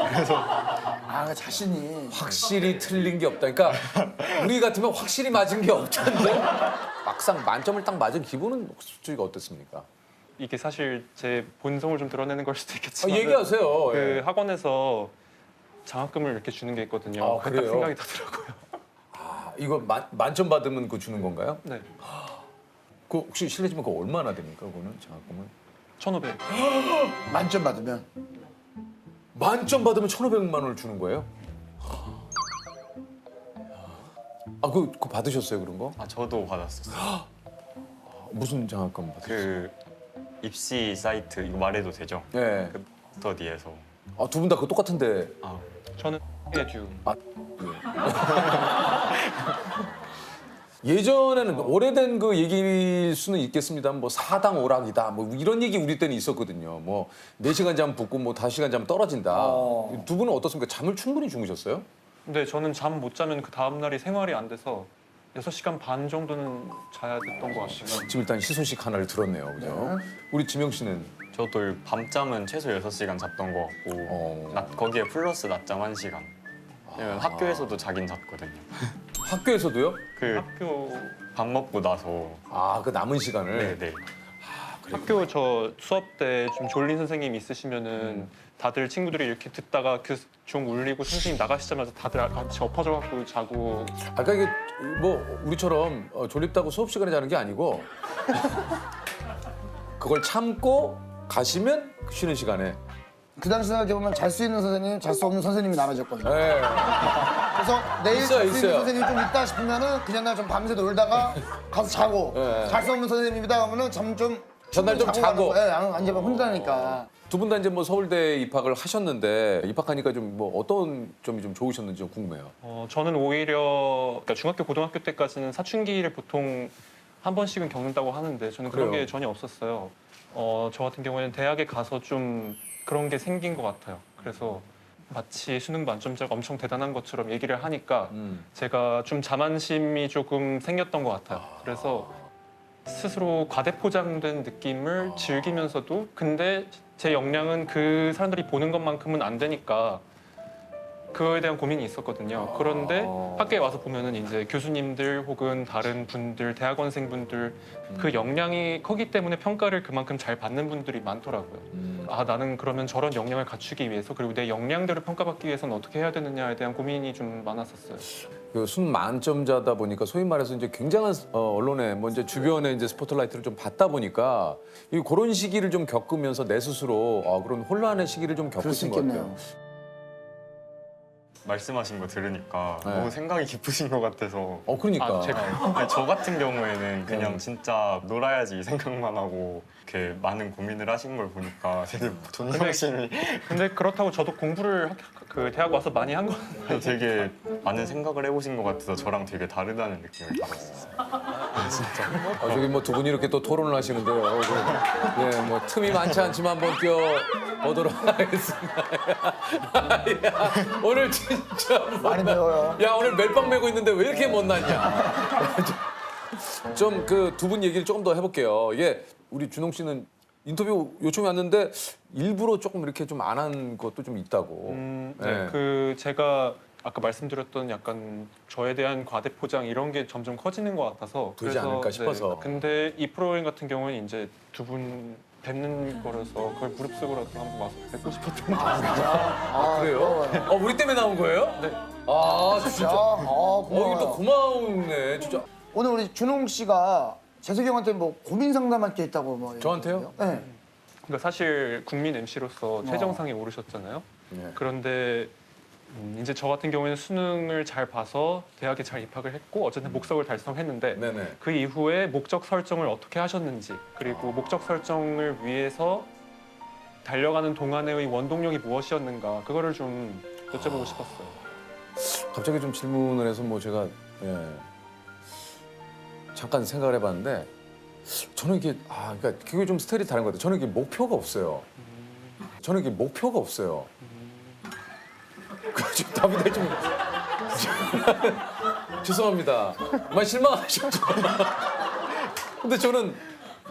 그래서 자신이 확실히 틀린 게 없다. 그러니까 우리 같으면 확실히 맞은 게 없던데 막상 만점을 딱 맞은 기분은 솔직히 어땠습니까? 이게 사실 제 본성을 좀 드러내는 걸 수도 있겠지만 얘기하세요. 그 예. 학원에서 장학금을 이렇게 주는 게 있거든요. 그게 딱 그래요? 생각이 나더라고요. 이거 만점 받으면 그거 주는 건가요? 네. 그 혹시 실례지만 그거 얼마나 됩니까? 그거는 장학금은? 1,500. 만점 받으면? 만점 받으면 1,500만 원을 주는 거예요? 그거 받으셨어요 그런 거? 저도 받았었어요. 무슨 장학금 받으셨어요? 그 입시 사이트 이거 말해도 되죠? 네. 그 스터디에서. 두 분 다 그거 똑같은데. 저는 에듀. 예전에는 오래된 그 얘기일 수는 있겠습니다. 뭐 사당 오락이다. 뭐 이런 얘기 우리 때는 있었거든요. 뭐 4시간 자면 붙고 뭐 5시간 자면 떨어진다. 두 분은 어떻습니까? 잠을 충분히 주무셨어요? 근데 저는 잠 못 자면 그 다음 날이 생활이 안 돼서 6시간 반 정도는 자야 됐던 것 같아요. 지금 일단 희소식 하나를 들었네요. 그죠? 우리 지명 씨는? 저도 밤잠은 최소 6시간 잤던 것 같고 거기에 플러스 낮잠 1시간. 왜냐면 학교에서도 자긴 잤거든요. 학교에서도요? 학교 밥 먹고 나서. 그 남은 시간을? 네네. 학교 저 수업 때 좀 졸린 선생님 있으시면은 다들 친구들이 이렇게 듣다가 그 종 울리고 선생님 나가시자마자 다들 같이 엎어져갖고 자고. 아까 이게 뭐 우리처럼 졸립다고 수업 시간에 자는 게 아니고 그걸 참고 가시면 쉬는 시간에. 그 당시 생각해보면 잘 수 있는 선생님, 잘 수 없는 선생님이 나눠졌거든요. 네. 그래서 내일 있어요, 잘 수 있는 있어요. 선생님이 좀 있다 싶으면은 그냥 날 좀 밤새 놀다가 가서 자고 잘 수 없는 선생님이다 하면은 잠 좀 전날 좀 자고. 안 자면 혼자니까. 두 분 다 이제 뭐 서울대 입학을 하셨는데 입학하니까 좀 뭐 어떤 점이 좀 좋으셨는지 좀 궁금해요. 저는 오히려 그러니까 중학교, 고등학교 때까지는 사춘기를 보통 한 번씩은 겪는다고 하는데 저는 그런 그래요? 게 전혀 없었어요. 저 같은 경우에는 대학에 가서 좀 그런 게 생긴 것 같아요. 그래서 마치 수능 만점자가 엄청 대단한 것처럼 얘기를 하니까 제가 좀 자만심이 조금 생겼던 것 같아요. 그래서 스스로 과대포장된 느낌을 즐기면서도 근데 제 역량은 그 사람들이 보는 것만큼은 안 되니까 그거에 대한 고민이 있었거든요. 그런데 학교에 와서 보면은 이제 교수님들 혹은 다른 분들, 대학원생분들 그 역량이 크기 때문에 평가를 그만큼 잘 받는 분들이 많더라고요. 아, 나는 그러면 저런 역량을 갖추기 위해서 그리고 내 역량대로 평가받기 위해서는 어떻게 해야 되느냐에 대한 고민이 좀 많았었어요. 그 순 만점자다 보니까 소위 말해서 이제 굉장한 언론에 뭐 이제 주변에 이제 스포트라이트를 좀 받다 보니까 이 그런 시기를 좀 겪으면서 내 스스로 그런 혼란의 시기를 좀 겪으신 것 같아요. 말씀하신 거 들으니까 너무 생각이 깊으신 것 같아서. 그러니까. 아니, 저 같은 경우에는 그냥 진짜 놀아야지 이 생각만 하고 이렇게 많은 고민을 하신 걸 보니까 되게 존경심이. 근데 그렇다고 저도 공부를 그 대학 와서 많이 한 건 되게 많은 생각을 해보신 것 같아서 저랑 되게 다르다는 느낌을 받았었어요. 진짜. 저기 뭐 두 분이 이렇게 또 토론을 하시는데요. 예, 뭐 틈이 많지 않지만 한번 껴보도록 하겠습니다. 야, 오늘 진짜 많이 배워요. 야, 오늘 멜빵 메고 있는데 왜 이렇게 못났냐. 좀 그 두 분 얘기를 조금 더 해볼게요. 이게 우리 준홍 씨는 인터뷰 요청이 왔는데 일부러 조금 이렇게 좀 안 한 것도 좀 있다고. 네, 그 제가 아까 말씀드렸던 약간 저에 대한 과대 포장 이런 게 점점 커지는 것 같아서 되지 않을까 싶어서. 네, 근데 이 프로그램 같은 경우는 이제 두 분 뵙는 거라서 그걸 무릅쓰고라도 한번 와서 뵙고 싶었던 아, 그래요? 우리 때문에 나온 거예요? 네. 아, 진짜. 고마워요. 또 고마우네, 진짜. 오늘 우리 준홍 씨가 재석이 형한테 뭐 고민 상담할 게 있다고 뭐. 저한테요? 네. 그러니까 사실 국민 MC로서 최정상에 오르셨잖아요. 그런데 이제 저 같은 경우에는 수능을 잘 봐서 대학에 잘 입학을 했고 어쨌든 목적을 달성했는데 그 이후에 목적 설정을 어떻게 하셨는지 그리고 목적 설정을 위해서 달려가는 동안의 원동력이 무엇이었는가 그거를 좀 여쭤보고 싶었어요. 갑자기 좀 질문을 해서 뭐 제가 잠깐 생각을 해봤는데 저는 이게 그러니까 그게 좀 스타일이 다른 것 같아요. 저는 이게 목표가 없어요. 저는 이게 목표가 없어요. 좀 답이 좀 죄송합니다. 많이 실망하셨죠. 근데 저는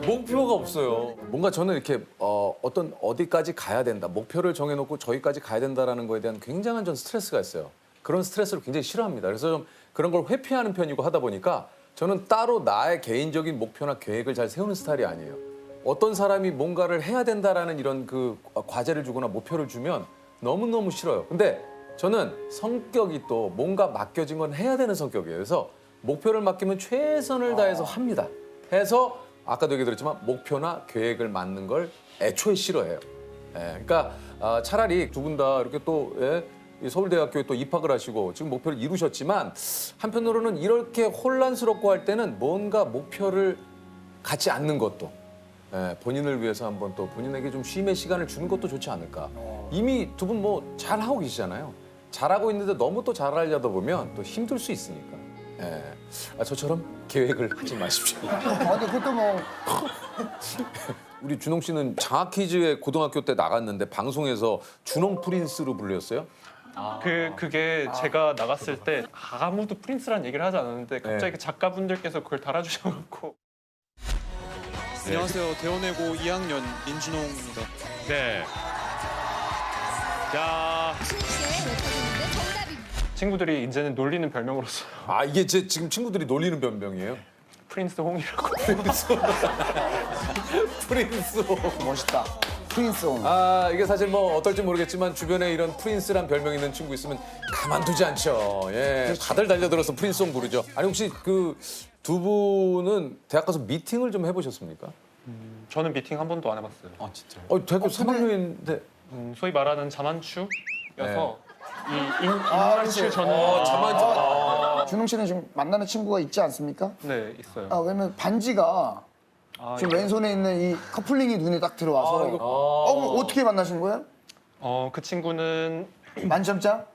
목표가 없어요. 뭔가 저는 이렇게 어디까지 가야 된다. 목표를 정해놓고 저기까지 가야 된다라는 거에 대한 굉장한 전 스트레스가 있어요. 그런 스트레스를 굉장히 싫어합니다. 그래서 좀 그런 걸 회피하는 편이고 하다 보니까 저는 따로 나의 개인적인 목표나 계획을 잘 세우는 스타일이 아니에요. 어떤 사람이 뭔가를 해야 된다라는 이런 그 과제를 주거나 목표를 주면 너무너무 싫어요. 근데 저는 성격이 또 뭔가 맡겨진 건 해야 되는 성격이에요. 그래서 목표를 맡기면 최선을 다해서 합니다. 해서 아까도 얘기 드렸지만 목표나 계획을 맡는 걸 애초에 싫어해요. 그러니까 차라리 두 분 다 이렇게 또 서울대학교에 또 입학을 하시고 지금 목표를 이루셨지만 한편으로는 이렇게 혼란스럽고 할 때는 뭔가 목표를 갖지 않는 것도 본인을 위해서 한번 또 본인에게 좀 쉼의 시간을 주는 것도 좋지 않을까. 이미 두 분 뭐 잘하고 계시잖아요. 잘하고 있는데 너무 또 잘하려다 보면 또 힘들 수 있으니까. 저처럼 계획을 하지 마십시오. 근데 그것도 뭐. 우리 준홍 씨는 장학 퀴즈에 고등학교 때 나갔는데 방송에서 준홍 프린스로 불렸어요? 그게 제가 나갔을 때 아무도 프린스라는 얘기를 하지 않았는데 갑자기 작가분들께서 그걸 달아주셔갖고. 안녕하세요. 대원외고 2학년 민준홍입니다. 네. 자. 친구들이 이제는 놀리는 별명으로 써요. 이게 제 지금 친구들이 놀리는 별명이에요? 프린스 홍이라고. 프린스 홍. 멋있다. 프린스 홍. 이게 사실 뭐 어떨지 모르겠지만 주변에 이런 프린스란 별명 있는 친구 있으면 가만두지 않죠. 다들 달려들어서 프린스 홍 부르죠. 아니 혹시 그 두 분은 대학 가서 미팅을 좀 해보셨습니까? 저는 미팅 한 번도 안 해봤어요. 진짜요? 대학교 3학년인데 소위 말하는 자만추여서 이 그렇지. 인간추 저는 자만추. 준홍 씨는 지금 만나는 친구가 있지 않습니까? 네, 있어요. 왜냐면 반지가 지금 왼손에 있는 이 커플링이 눈에 딱 들어와서. 그럼 어떻게 만나신 거예요? 그 친구는 만점자?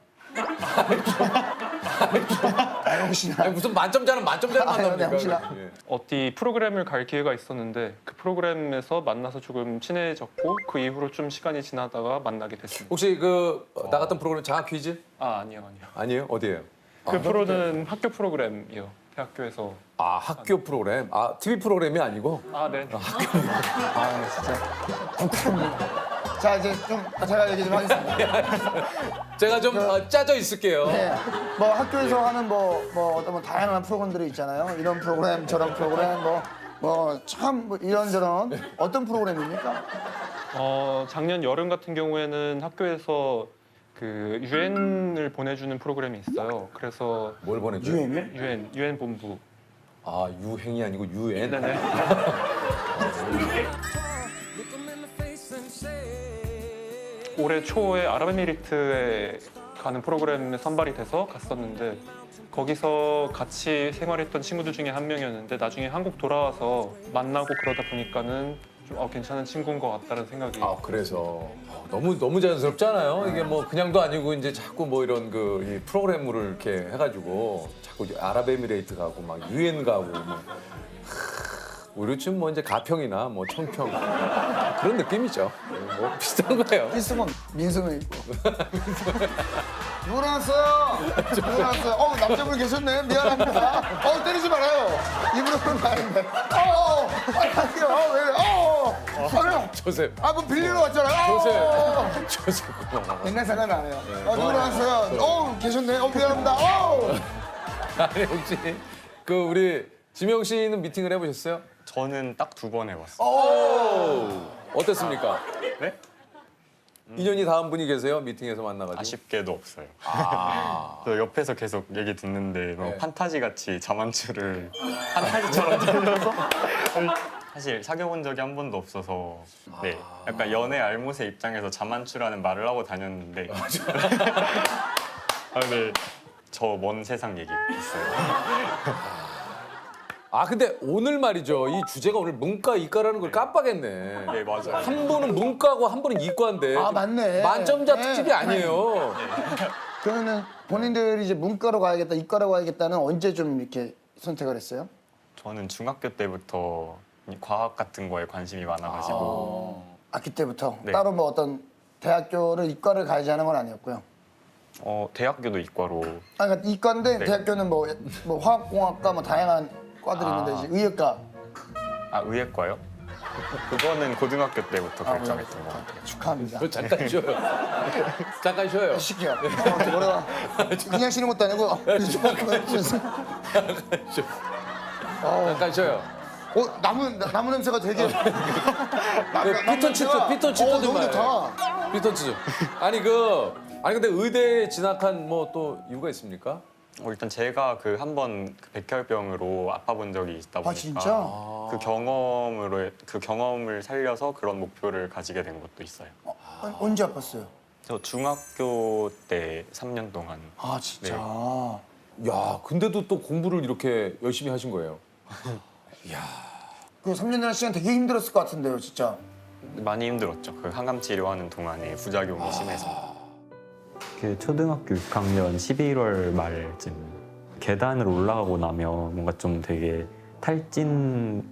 아니, 무슨 만점자는 만납니까? 어디 프로그램을 갈 기회가 있었는데 그 프로그램에서 만나서 조금 친해졌고 그 이후로 좀 시간이 지나다가 만나게 됐습니다. 혹시 그 나갔던 프로그램 장학 퀴즈? 아니요. 아니에요? 어디예요? 그 프로는 학교 프로그램이요. 대학교에서. 학교 프로그램? TV 프로그램이 아니고? 네. 진짜. 자 이제 좀 제가 얘기 좀 하겠습니다. 제가 좀 짜져 있을게요. 네. 뭐 학교에서 하는 뭐 어떤 다양한 프로그램들이 있잖아요. 이런 프로그램 저런 프로그램 뭐 참 이런저런 어떤 프로그램입니까? 작년 여름 같은 경우에는 학교에서 그 유엔을 보내주는 프로그램이 있어요. 그래서 뭘 보내줘요? 유엔 본부. 아 유행이 아니고 유엔. 네네. 올해 초에 아랍에미리트에 가는 프로그램에 선발이 돼서 갔었는데 거기서 같이 생활했던 친구들 중에 한 명이었는데 나중에 한국 돌아와서 만나고 그러다 보니까는 좀 괜찮은 친구인 것 같다는 생각이. 아 그래서 너무 자연스럽잖아요. 이게 뭐 그냥도 아니고 이제 자꾸 뭐 이런 이 프로그램을 이렇게 해가지고 자꾸 아랍에미레이트 가고 막 유엔 가고 뭐. 우리 지금 뭐 이제 가평이나 뭐 청평 그런 느낌이죠. 뭐 비슷한 거예요. 있으면 민수는 있고. 누구 나왔어요? 누구 나왔어요? 남자분 계셨네. 미안합니다. 때리지 말아요. 입으로 그런 거 아닌데. 빨리 갈게요. 왜? 조셉. 뭐 빌리러 왔잖아요. 조셉. 옛날 생각이 나네요. 누구 나왔어요? 계셨네. 미안합니다. 아니 혹시 우리 지명 씨는 미팅을 해보셨어요? 저는 딱 2번 해봤어요. 어땠습니까? 네? 인연이 닿은 분이 계세요? 미팅에서 만나가지고? 아쉽게도 없어요. 저 옆에서 계속 얘기 듣는데 판타지 같이 자만추를 판타지처럼 들려서 사실 사귀어본 적이 한 번도 없어서 네 약간 연애 알못의 입장에서 자만추라는 말을 하고 다녔는데 네, 저 먼 세상 얘기 있어요. 근데 오늘 말이죠. 이 주제가 오늘 문과, 이과라는 걸 깜빡했네. 네, 맞아요. 한 분은 문과고 한 분은 이과인데. 맞네. 만점자 특집이 아니에요. 그러면 본인들이 이제 문과로 가야겠다, 이과로 가야겠다는 언제 좀 이렇게 선택을 했어요? 저는 중학교 때부터 과학 같은 거에 관심이 많아가지고 학기 때부터? 네. 따로 뭐 어떤 대학교를 이과를 가야지 하는 건 아니었고요? 대학교도 이과로. 그러니까 이과인데 네. 대학교는 뭐 화학공학과 뭐 다양한 과들이 있는데 이제 의예과. 의예과요? 그거는 고등학교 때부터 결정했던 것 같아요. 축하합니다. 잠깐 쉬어요. 잠깐 쉬어요. 시켜. 뭐라 그냥 쉬는 것도 아니고. 잠깐 쉬어요. 나무 냄새가 되게. 피톤치드 좀 너무 봐요. 좋다. 피톤치드. 아니 근데 의대에 진학한 뭐 또 이유가 있습니까? 일단 제가 한번 백혈병으로 아파본 적이 있다 보니까 진짜? 그 경험을 살려서 그런 목표를 가지게 된 것도 있어요. 언제 아팠어요? 저 중학교 때 3년 동안. 진짜. 야, 근데도 또 공부를 이렇게 열심히 하신 거예요. 그 3년이라는 시간 되게 힘들었을 것 같은데요, 진짜. 많이 힘들었죠. 항암 치료하는 동안에 부작용이 심해서. 초등학교 6학년 11월 말쯤 계단을 올라가고 나면 뭔가 좀 되게 탈진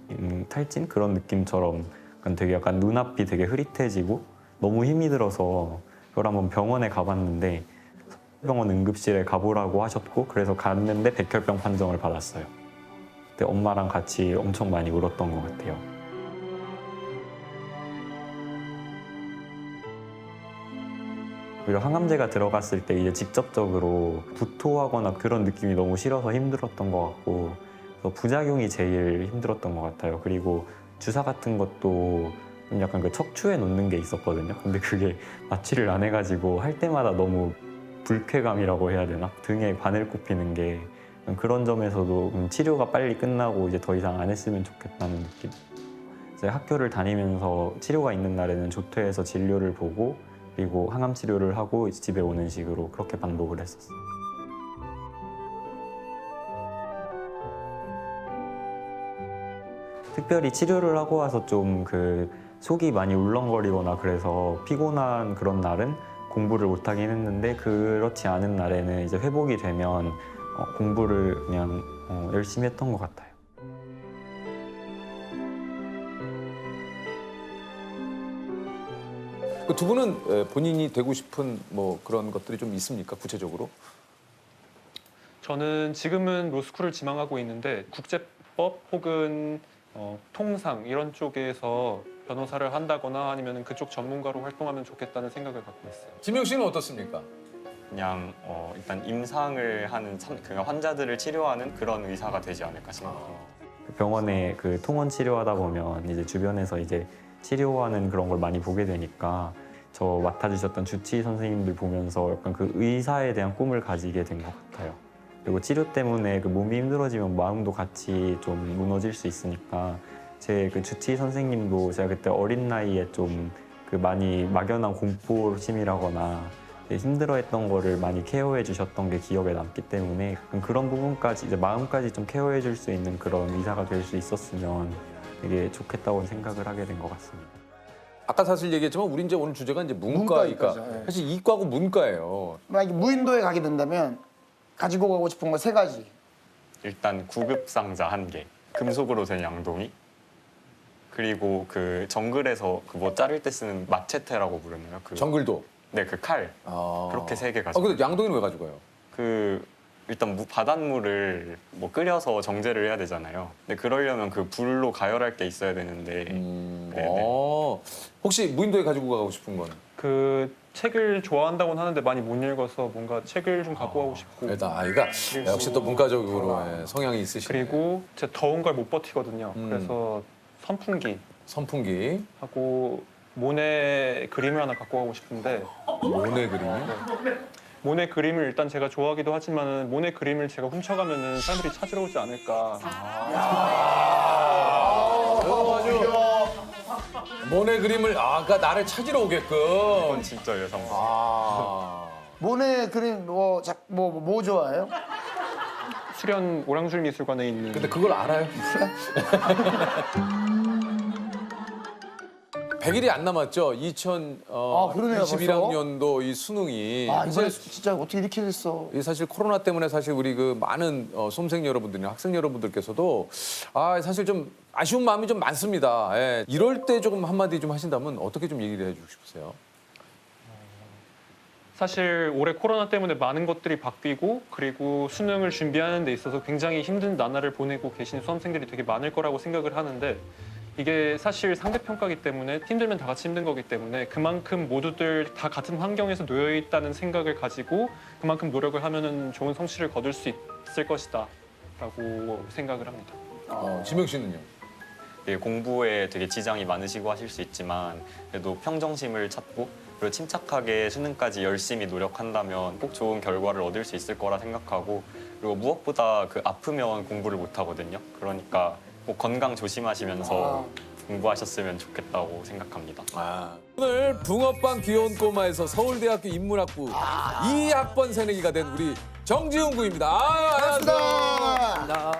그런 느낌처럼 되게 약간 눈앞이 되게 흐릿해지고 너무 힘이 들어서 그걸 한번 병원에 가봤는데 병원 응급실에 가보라고 하셨고 그래서 갔는데 백혈병 판정을 받았어요. 그때 엄마랑 같이 엄청 많이 울었던 것 같아요. 오히려 항암제가 들어갔을 때 이제 직접적으로 구토하거나 그런 느낌이 너무 싫어서 힘들었던 것 같고 그래서 부작용이 제일 힘들었던 것 같아요. 그리고 주사 같은 것도 좀 약간 척추에 놓는 게 있었거든요. 근데 그게 마취를 안 해가지고 할 때마다 너무 불쾌감이라고 해야 되나? 등에 바늘 꼽히는 게 그런 점에서도 치료가 빨리 끝나고 이제 더 이상 안 했으면 좋겠다는 느낌. 이제 학교를 다니면서 치료가 있는 날에는 조퇴해서 진료를 보고 그리고 항암 치료를 하고 집에 오는 식으로 그렇게 반복을 했었어요. 특별히 치료를 하고 와서 좀 속이 많이 울렁거리거나 그래서 피곤한 그런 날은 공부를 못 하긴 했는데 그렇지 않은 날에는 이제 회복이 되면 공부를 그냥 열심히 했던 것 같아요. 두 분은 본인이 되고 싶은 뭐 그런 것들이 좀 있습니까? 구체적으로? 저는 지금은 로스쿨을 지망하고 있는데 국제법 혹은 통상 이런 쪽에서 변호사를 한다거나 아니면 그쪽 전문가로 활동하면 좋겠다는 생각을 갖고 있어요. 지명 씨는 어떻습니까? 그냥 일단 임상을 하는 그냥 환자들을 치료하는 그런 의사가 되지 않을까 생각합니다. 병원에 그 통원 치료하다 보면 이제 주변에서 이제 치료하는 그런 걸 많이 보게 되니까 저 맡아주셨던 주치의 선생님들 보면서 약간 그 의사에 대한 꿈을 가지게 된 것 같아요. 그리고 치료 때문에 그 몸이 힘들어지면 마음도 같이 좀 무너질 수 있으니까 제 그 주치의 선생님도 제가 그때 어린 나이에 좀 그 많이 막연한 공포심이라거나 힘들어했던 거를 많이 케어해 주셨던 게 기억에 남기 때문에 그런 부분까지 이제 마음까지 좀 케어해 줄 수 있는 그런 의사가 될 수 있었으면 되게 좋겠다고 생각을 하게 된 것 같습니다. 아까 사실 얘기했지만 우리 이제 오늘 주제가 이제 문과니까 문과니까죠, 예. 사실 이과고 문과예요. 만약에 무인도에 가게 된다면 가지고 가고 싶은 거 3가지. 일단 구급 상자 1개, 금속으로 된 양동이, 그리고 그 정글에서 그 뭐 자를 때 쓰는 마체테라고 부르나요? 그 정글도. 네, 그 칼. 그렇게 3개 가지고. 근데 양동이는 왜 가져가요? 그 일단 바닷물을 뭐 끓여서 정제를 해야 되잖아요. 근데 그러려면 그 불로 가열할 게 있어야 되는데. 네네. 혹시 무인도에 가지고 가고 싶은 건? 그 책을 좋아한다고는 하는데 많이 못 읽어서 뭔가 책을 좀 갖고 가고 싶고. 일단 아이가 역시 또 문과적으로 성향이 있으시네. 그리고 제가 더운 걸 못 버티거든요. 그래서 선풍기. 하고 모네 그림을 하나 갖고 가고 싶은데. 모네 그림이요? 네. 모네 그림을 일단 제가 좋아하기도 하지만 모네 그림을 제가 훔쳐가면은 사람들이 찾으러 오지 않을까. 모네 그림을 그러니까 나를 찾으러 오게끔. 그건 진짜 예상. 모네 그림 뭐 좋아해요? 수련 오랑줄 미술관에 있는. 근데 그걸 알아요? 100일이 안 남았죠. 2021학년도 이 수능이. 이번에 진짜 어떻게 이렇게 됐어? 이 사실 코로나 때문에 사실 우리 그 많은 수험생 여러분들이나 학생 여러분들께서도 사실 좀 아쉬운 마음이 좀 많습니다. 예. 이럴 때 조금 한마디 좀 하신다면 어떻게 좀 얘기를 해주고 싶으세요? 사실 올해 코로나 때문에 많은 것들이 바뀌고 그리고 수능을 준비하는 데 있어서 굉장히 힘든 나날을 보내고 계신 수험생들이 되게 많을 거라고 생각을 하는데 이게 사실 상대평가기 때문에 힘들면 다 같이 힘든 거기 때문에 그만큼 모두들 다 같은 환경에서 놓여 있다는 생각을 가지고 그만큼 노력을 하면은 좋은 성취를 거둘 수 있을 것이다 라고 생각을 합니다. 지명 씨는요? 예, 공부에 되게 지장이 많으시고 하실 수 있지만 그래도 평정심을 찾고 그리고 침착하게 수능까지 열심히 노력한다면 꼭 좋은 결과를 얻을 수 있을 거라 생각하고 그리고 무엇보다 그 아프면 공부를 못 하거든요. 그러니까 꼭 건강 조심하시면서 공부하셨으면 좋겠다고 생각합니다. 오늘 붕어빵 귀여운 꼬마에서 서울대학교 인문학부 2학번 새내기가 된 우리 정지훈 군입니다. 안녕하세요.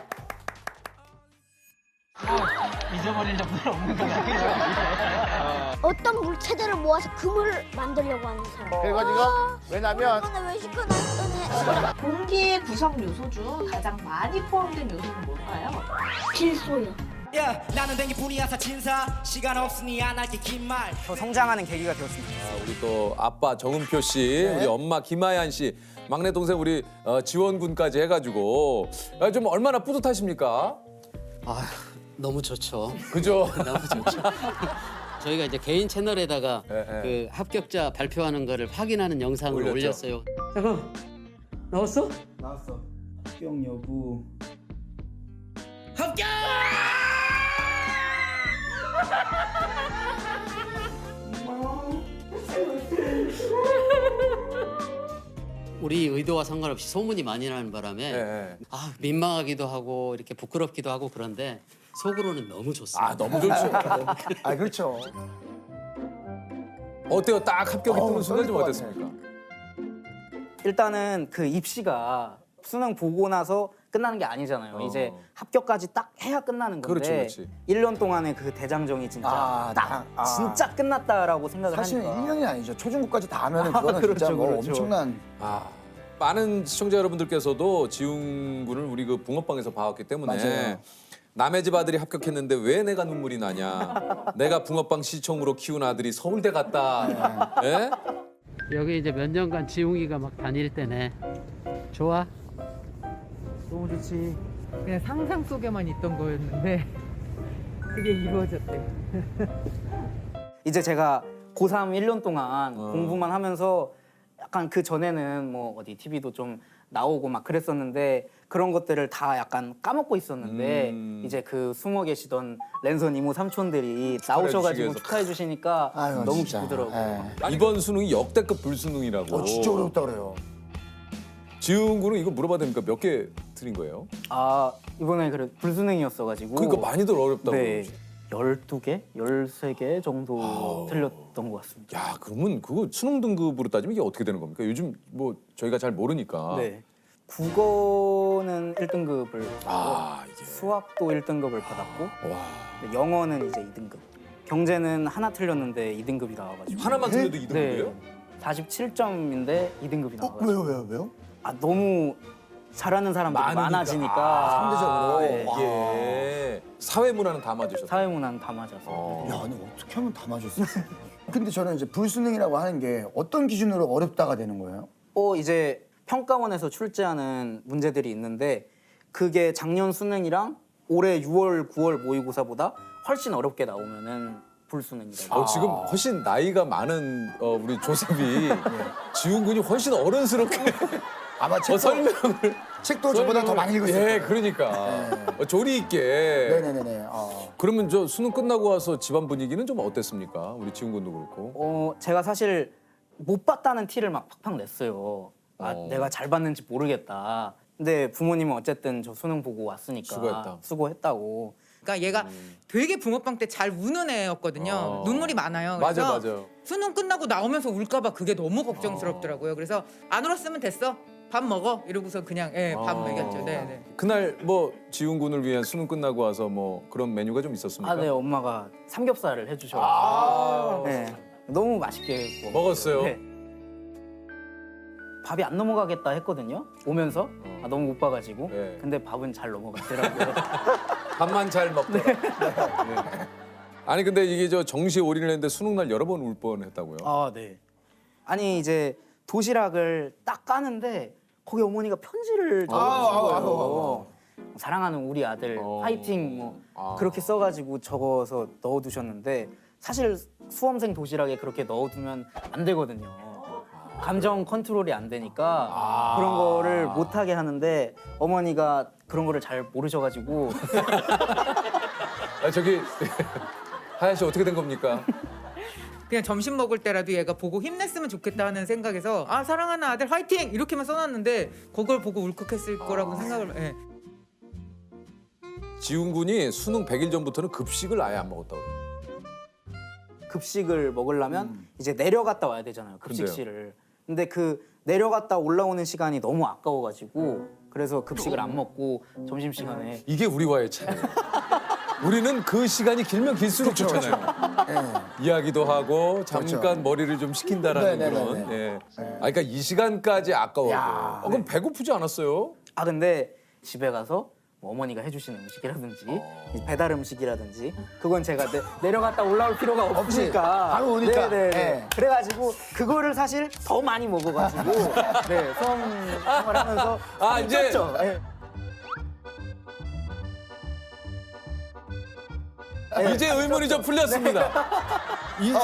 잊어버릴 정도는 없는 거야. 어떤 물체들을 모아서 그물을 만들려고 하는 사람. 그래가지고 왜냐면 왜 시켜놨더니 공기의 구성 요소 중 가장 많이 포함된 요소는 뭘까요? 질소요. 야, 나는 댕기뿐이야사 진사 시간 없으니 안 할게 긴 말. 더 성장하는 계기가 되었습니다. 우리 또 아빠 정은표 씨, 우리 엄마 김하얀 씨, 막내 동생 우리 지원 군까지 해가지고 좀 얼마나 뿌듯하십니까? 너무 좋죠. 그죠? 너무 좋죠. 저희가 이제 개인 채널에다가 그 합격자 발표하는 거를 확인하는 영상을 올렸어요. 잠깐 나왔어? 나왔어. 합격 여부. 합격! 우리 의도와 상관없이 소문이 많이 나는 바람에 민망하기도 하고 이렇게 부끄럽기도 하고 그런데 속으로는 너무 좋습니다. 너무 좋죠. 그렇죠. 어때요? 딱 합격이 뜨는 순간 좀 어땠습니까? 일단은 그 입시가 수능 보고 나서 끝나는 게 아니잖아요. 이제 합격까지 딱 해야 끝나는 건데 그렇지. 1년 동안의 그 대장정이 진짜 진짜 끝났다라고 생각을 사실 하니까. 1년이 아니죠. 초중고까지 다 하면 그거는 진짜 뭐 엄청난. 많은 시청자 여러분들께서도 지훈 군을 우리 그 붕어빵에서 봐왔기 때문에 맞아요. 남의 집 아들이 합격했는데 왜 내가 눈물이 나냐? 내가 붕어빵 시청으로 키운 아들이 서울대 갔다. 예? 여기 이제 몇 년간 지웅이가 막 다닐 때네. 좋아? 너무 좋지. 그냥 상상 속에만 있던 거였는데 그게 이루어졌대. 이제 제가 고3 1년 동안 공부만 하면서 약간 그 전에는 뭐 어디 TV도 좀 나오고 막 그랬었는데 그런 것들을 다 약간 까먹고 있었는데 이제 그 숨어 계시던 랜선 이모 삼촌들이 나오셔가지고 축하해 주시니까 너무 기쁘더라고요. 이번 수능이 역대급 불수능이라고. 진짜 어렵다 그래요. 지훈 군은 이거 물어봐도 됩니까? 몇 개 드린 거예요? 아 이번에 그래 불수능이었어가지고 그러니까 많이들 어렵다고. 네. 12개, 13개 정도 틀렸던 것 같습니다. 야, 그러면 그거 수능 등급으로 따지면 이게 어떻게 되는 겁니까? 요즘 뭐 저희가 잘 모르니까. 네. 국어는 1등급을 받고 수학도 1등급을 받았고 영어는 이제 2등급. 경제는 하나 틀렸는데 2등급이 나와가지고. 하나만 틀려도 2등급이에요? 네. 47점인데 2등급이 나와가지고. 왜요? 아 너무 잘하는 사람들이 많아지니까 상대적으로. 네. 이게 사회문화는 다 맞으셨어요? 사회문화는 다 맞아서. 야, 근데 어떻게 하면 다 맞을 수 있어? 근데 저는 이제 불수능이라고 하는 게 어떤 기준으로 어렵다가 되는 거예요? 이제 평가원에서 출제하는 문제들이 있는데 그게 작년 수능이랑 올해 6월, 9월 모의고사보다 훨씬 어렵게 나오면은 불수능이다. 지금 훨씬 나이가 많은 우리 조셉이 지훈 군이 훨씬 어른스럽게 아마 책도 저보다 더 많이 읽었을 거예요. 예, 그러니까 조리 있게. 네네네. 그러면 저 수능 끝나고 와서 집안 분위기는 좀 어땠습니까? 우리 지훈 군도 그렇고. 제가 사실 못 봤다는 티를 막 팍팍 냈어요. 내가 잘 봤는지 모르겠다. 근데 부모님은 어쨌든 저 수능 보고 왔으니까 수고했다고. 그러니까 얘가 되게 붕어빵 때 잘 우는 애였거든요. 눈물이 많아요. 그래서 맞아. 수능 끝나고 나오면서 울까봐 그게 너무 걱정스럽더라고요. 그래서 안 울었으면 됐어. 밥 먹어. 이러고서 그냥 밥 먹였죠. 네. 그날 뭐 지훈 군을 위한 수능 끝나고 와서 뭐 그런 메뉴가 좀 있었습니까? 네, 엄마가 삼겹살을 해주셔서 네, 너무 맛있게 먹었어요. 네. 밥이 안 넘어가겠다 했거든요. 오면서 너무 못 봐가지고. 근데 밥은 잘 넘어갔더라고요. 밥만 잘 먹더라. 네. 아니 근데 이게 저 정시에 올인을 했는데 수능 날 여러 번 울 뻔했다고요? 네. 아니 이제 도시락을 딱 까는데 거기 어머니가 편지를 적어주신 사랑하는 우리 아들 화이팅 뭐 그렇게 써가지고 적어서 넣어두셨는데 사실 수험생 도시락에 그렇게 넣어두면 안 되거든요. 감정 컨트롤이 안 되니까 그런 거를 못하게 하는데 어머니가 그런 거를 잘 모르셔가지고 저기 하야 씨 어떻게 된 겁니까? 그냥 점심 먹을 때라도 얘가 보고 힘냈으면 좋겠다 하는 생각에서 사랑하는 아들 화이팅! 이렇게만 써놨는데 그걸 보고 울컥했을 거라고 생각을 지훈 군이 수능 100일 전부터는 급식을 아예 안 먹었다고 그래요. 급식을 먹으려면 이제 내려갔다 와야 되잖아요. 급식실을. 근데 그 내려갔다 올라오는 시간이 너무 아까워가지고 그래서 급식을 안 먹고 점심시간에 이게 우리와의 차이. 우리는 그 시간이 길면 길수록 좋잖아요. 이야기도 하고 잠깐 머리를 좀 식힌다라는 그런. 예. 그러니까 이 시간까지 아까워서. 그럼 배고프지 않았어요? 근데 집에 가서 뭐 어머니가 해주시는 음식이라든지 배달 음식이라든지 그건 제가 내려갔다 올라올 필요가 없으니까 바로 오니까. 네네. 그래가지고 그거를 사실 더 많이 먹어가지고 수험 생활하면서 이제 이제 의문이 좀 풀렸습니다. 이제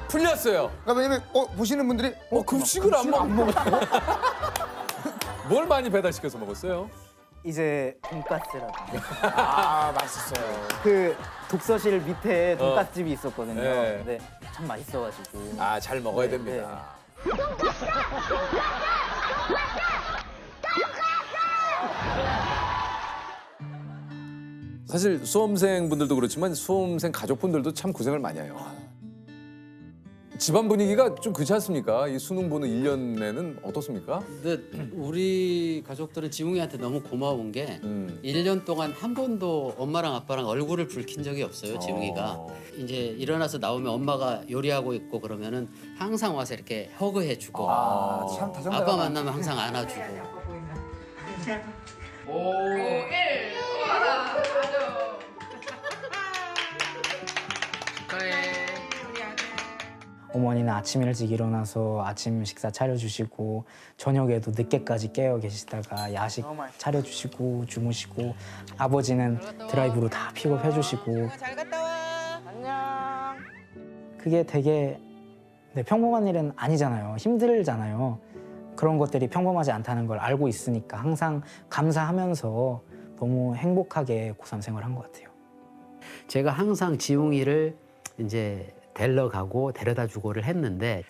풀렸어요. 그러니까 왜냐면 보시는 분들이 급식을 안 먹어. 뭘 많이 배달시켜서 먹었어요? 이제 돈가스라든지. 맛있어요. 그 독서실 밑에 돈가스집이 있었거든요. 근데 참 맛있어가지고. 잘 먹어야 됩니다. 사실 수험생분들도 그렇지만 수험생 가족분들도 참 고생을 많이 해요. 집안 분위기가 좀 그렇지 않습니까? 이 수능 보는 1년에는 어떻습니까? 근데 우리 가족들은 지웅이한테 너무 고마운 게 1년 동안 한 번도 엄마랑 아빠랑 얼굴을 붉힌 적이 없어요, 지웅이가. 이제 일어나서 나오면 엄마가 요리하고 있고 그러면은 항상 와서 이렇게 허그해주고 참 다정다감. 아빠 만나면 항상 안아주고. 5, 1, 와라, 어머니는 아침 일찍 일어나서 아침 식사 차려주시고 저녁에도 늦게까지 깨어 계시다가 야식 차려주시고 주무시고 아버지는 드라이브로 다 픽업해주시고 잘 갔다 와. 안녕. 그게 되게 평범한 일은 아니잖아요. 힘들잖아요. 그런 것들이 평범하지 않다는 걸 알고 있으니까 항상 감사하면서 너무 행복하게 고3 생활한 것 같아요. 제가 항상 지웅이를 이제 데리러 가고 데려다 주고를 했는데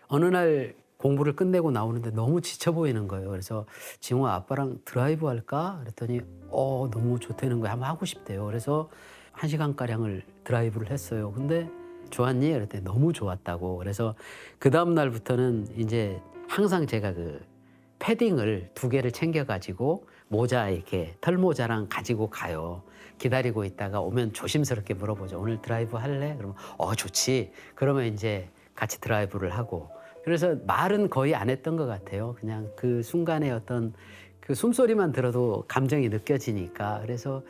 어느 날 공부를 끝내고 나오는데 너무 지쳐 보이는 거예요. 그래서 지웅아 아빠랑 드라이브 할까? 그랬더니 너무 좋다는 거예요. 한번 하고 싶대요. 그래서 1시간가량을 드라이브를 했어요. 근데 좋았니? 그랬더니 너무 좋았다고. 그래서 그 다음 날부터는 이제 항상 제가 그 패딩을 2개를 챙겨가지고 모자 이렇게 털모자랑 가지고 가요. 기다리고 있다가 오면 조심스럽게 물어보죠. 오늘 드라이브 할래? 그러면 좋지. 그러면 이제 같이 드라이브를 하고. 그래서 말은 거의 안 했던 것 같아요. 그냥 그 순간의 어떤 그 숨소리만 들어도 감정이 느껴지니까. 그래서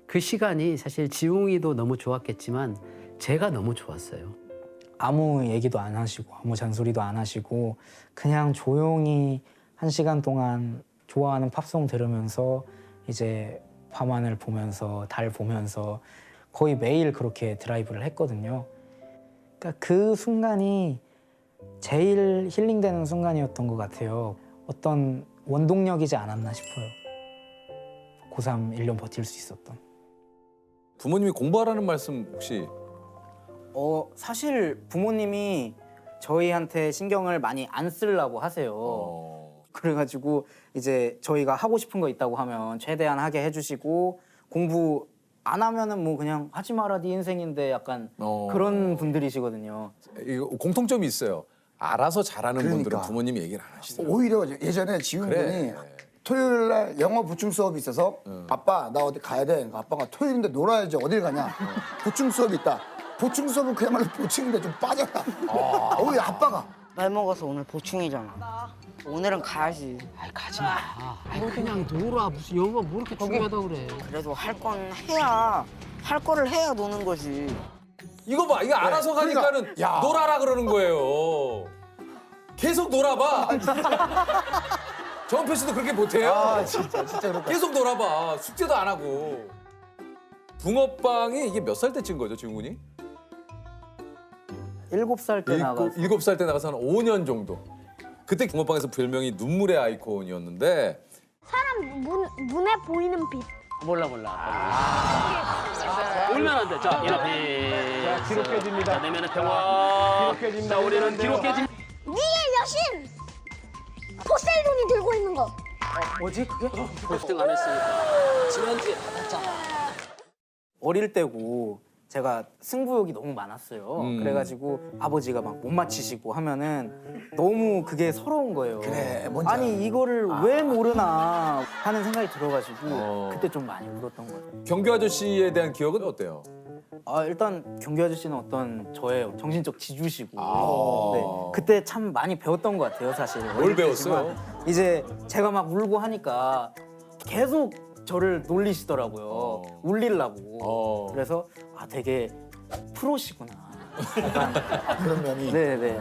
그 시간이 사실 지웅이도 너무 좋았겠지만 제가 너무 좋았어요. 아무 얘기도 안 하시고 아무 잔소리도 안 하시고 그냥 조용히 1시간 동안 좋아하는 팝송 들으면서 이제 밤하늘 보면서 달 보면서 거의 매일 그렇게 드라이브를 했거든요. 그러니까 그 순간이 제일 힐링되는 순간이었던 것 같아요. 어떤 원동력이지 않았나 싶어요. 고3 1년 버틸 수 있었던. 부모님이 공부하라는 말씀 혹시? 사실 부모님이 저희한테 신경을 많이 안 쓰려고 하세요. 그래가지고 이제 저희가 하고 싶은 거 있다고 하면 최대한 하게 해주시고 공부 안 하면은 뭐 그냥 하지 마라 네 인생인데 약간 그런 분들이시거든요. 이거 공통점이 있어요. 알아서 잘하는 분들은 부모님이 얘기를 안 하시더라고요. 오히려 예전에 지훈 군이 토요일 날 영어 보충 수업이 있어서 아빠 나 어디 가야 돼. 그러니까 아빠가 토요일인데 놀아야지 어딜 가냐. 보충 수업이 있다. 보충 수업은 그야말로 보충인데 좀 빠져라. 오히려 아빠가 말 먹어서 오늘 보충이잖아. 오늘은 가야지. 아이 가지 마. 아이 그냥 놀아. 무슨 영어가 뭐 이렇게 중요하다고 그래. 그래도 할 건 해야 할 거를 해야 노는 거지. 이거 봐, 이거 알아서 가니까는 놀아라 그러는 거예요. 계속 놀아봐. 정표 씨도 그렇게 못해요. 진짜 그렇다. 계속 놀아봐. 숙제도 안 하고. 붕어빵이 이게 몇 살 때 찍은 거죠, 지훈 군이? 7살 때 나가서. 7살 때 나가서 한 5년 정도. 그때 붕어빵에서 별명이 눈물의 아이콘이었는데. 사람 눈에 보이는 빛. 몰라. 울면 안 돼. 자, 이렇게. 자, 기록 깨집니다. 자, 내면은 평화. 기록 깨집니다. 자, 우리는 기록 깨집. 니의 여신! 포세이돈이 들고 있는 거. 뭐지 그게? 포스팅 안 했으니까. 지난주에 받았잖아. 어릴 때고 제가 승부욕이 너무 많았어요. 그래가지고 아버지가 막 못 맞히시고 하면은 너무 그게 서러운 거예요. 그래, 뭔지 아니 이거를 왜 모르나 하는 생각이 들어가지고 그때 좀 많이 울었던 것 같아요. 경규 아저씨에 대한 기억은 어때요? 일단 경규 아저씨는 어떤 저의 정신적 지주시고 네, 그때 참 많이 배웠던 것 같아요 사실. 뭘 배웠어요? 이제 제가 막 울고 하니까 계속 저를 놀리시더라고요. 울리려고. 그래서 되게 프로시구나. 약간 그런 면이. 네네.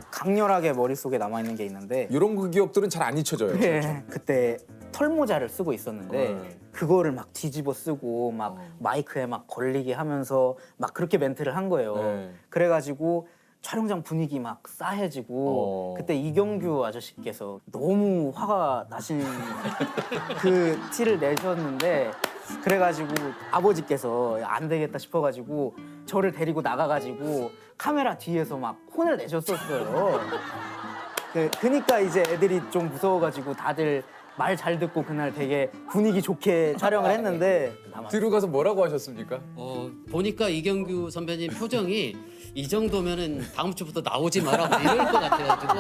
강렬하게 머릿속에 남아있는 게 있는데 이런 그 기억들은 잘 안 잊혀져요. 네, 그때 털모자를 쓰고 있었는데 그거를 막 뒤집어 쓰고 막 마이크에 막 걸리게 하면서 막 그렇게 멘트를 한 거예요. 그래가지고 촬영장 분위기 막 싸해지고 그때 이경규 아저씨께서 너무 화가 나신 그 티를 내셨는데 그래가지고 아버지께서 안 되겠다 싶어가지고 저를 데리고 나가가지고 카메라 뒤에서 막 혼을 내셨었어요. 그니까 이제 애들이 좀 무서워가지고 다들 말 잘 듣고 그날 되게 분위기 좋게 촬영을 했는데 뒤로 가서 뭐라고 하셨습니까? 보니까 이경규 선배님 표정이 이 정도면은 다음 주부터 나오지 마라 뭐 이럴 것 같아가지고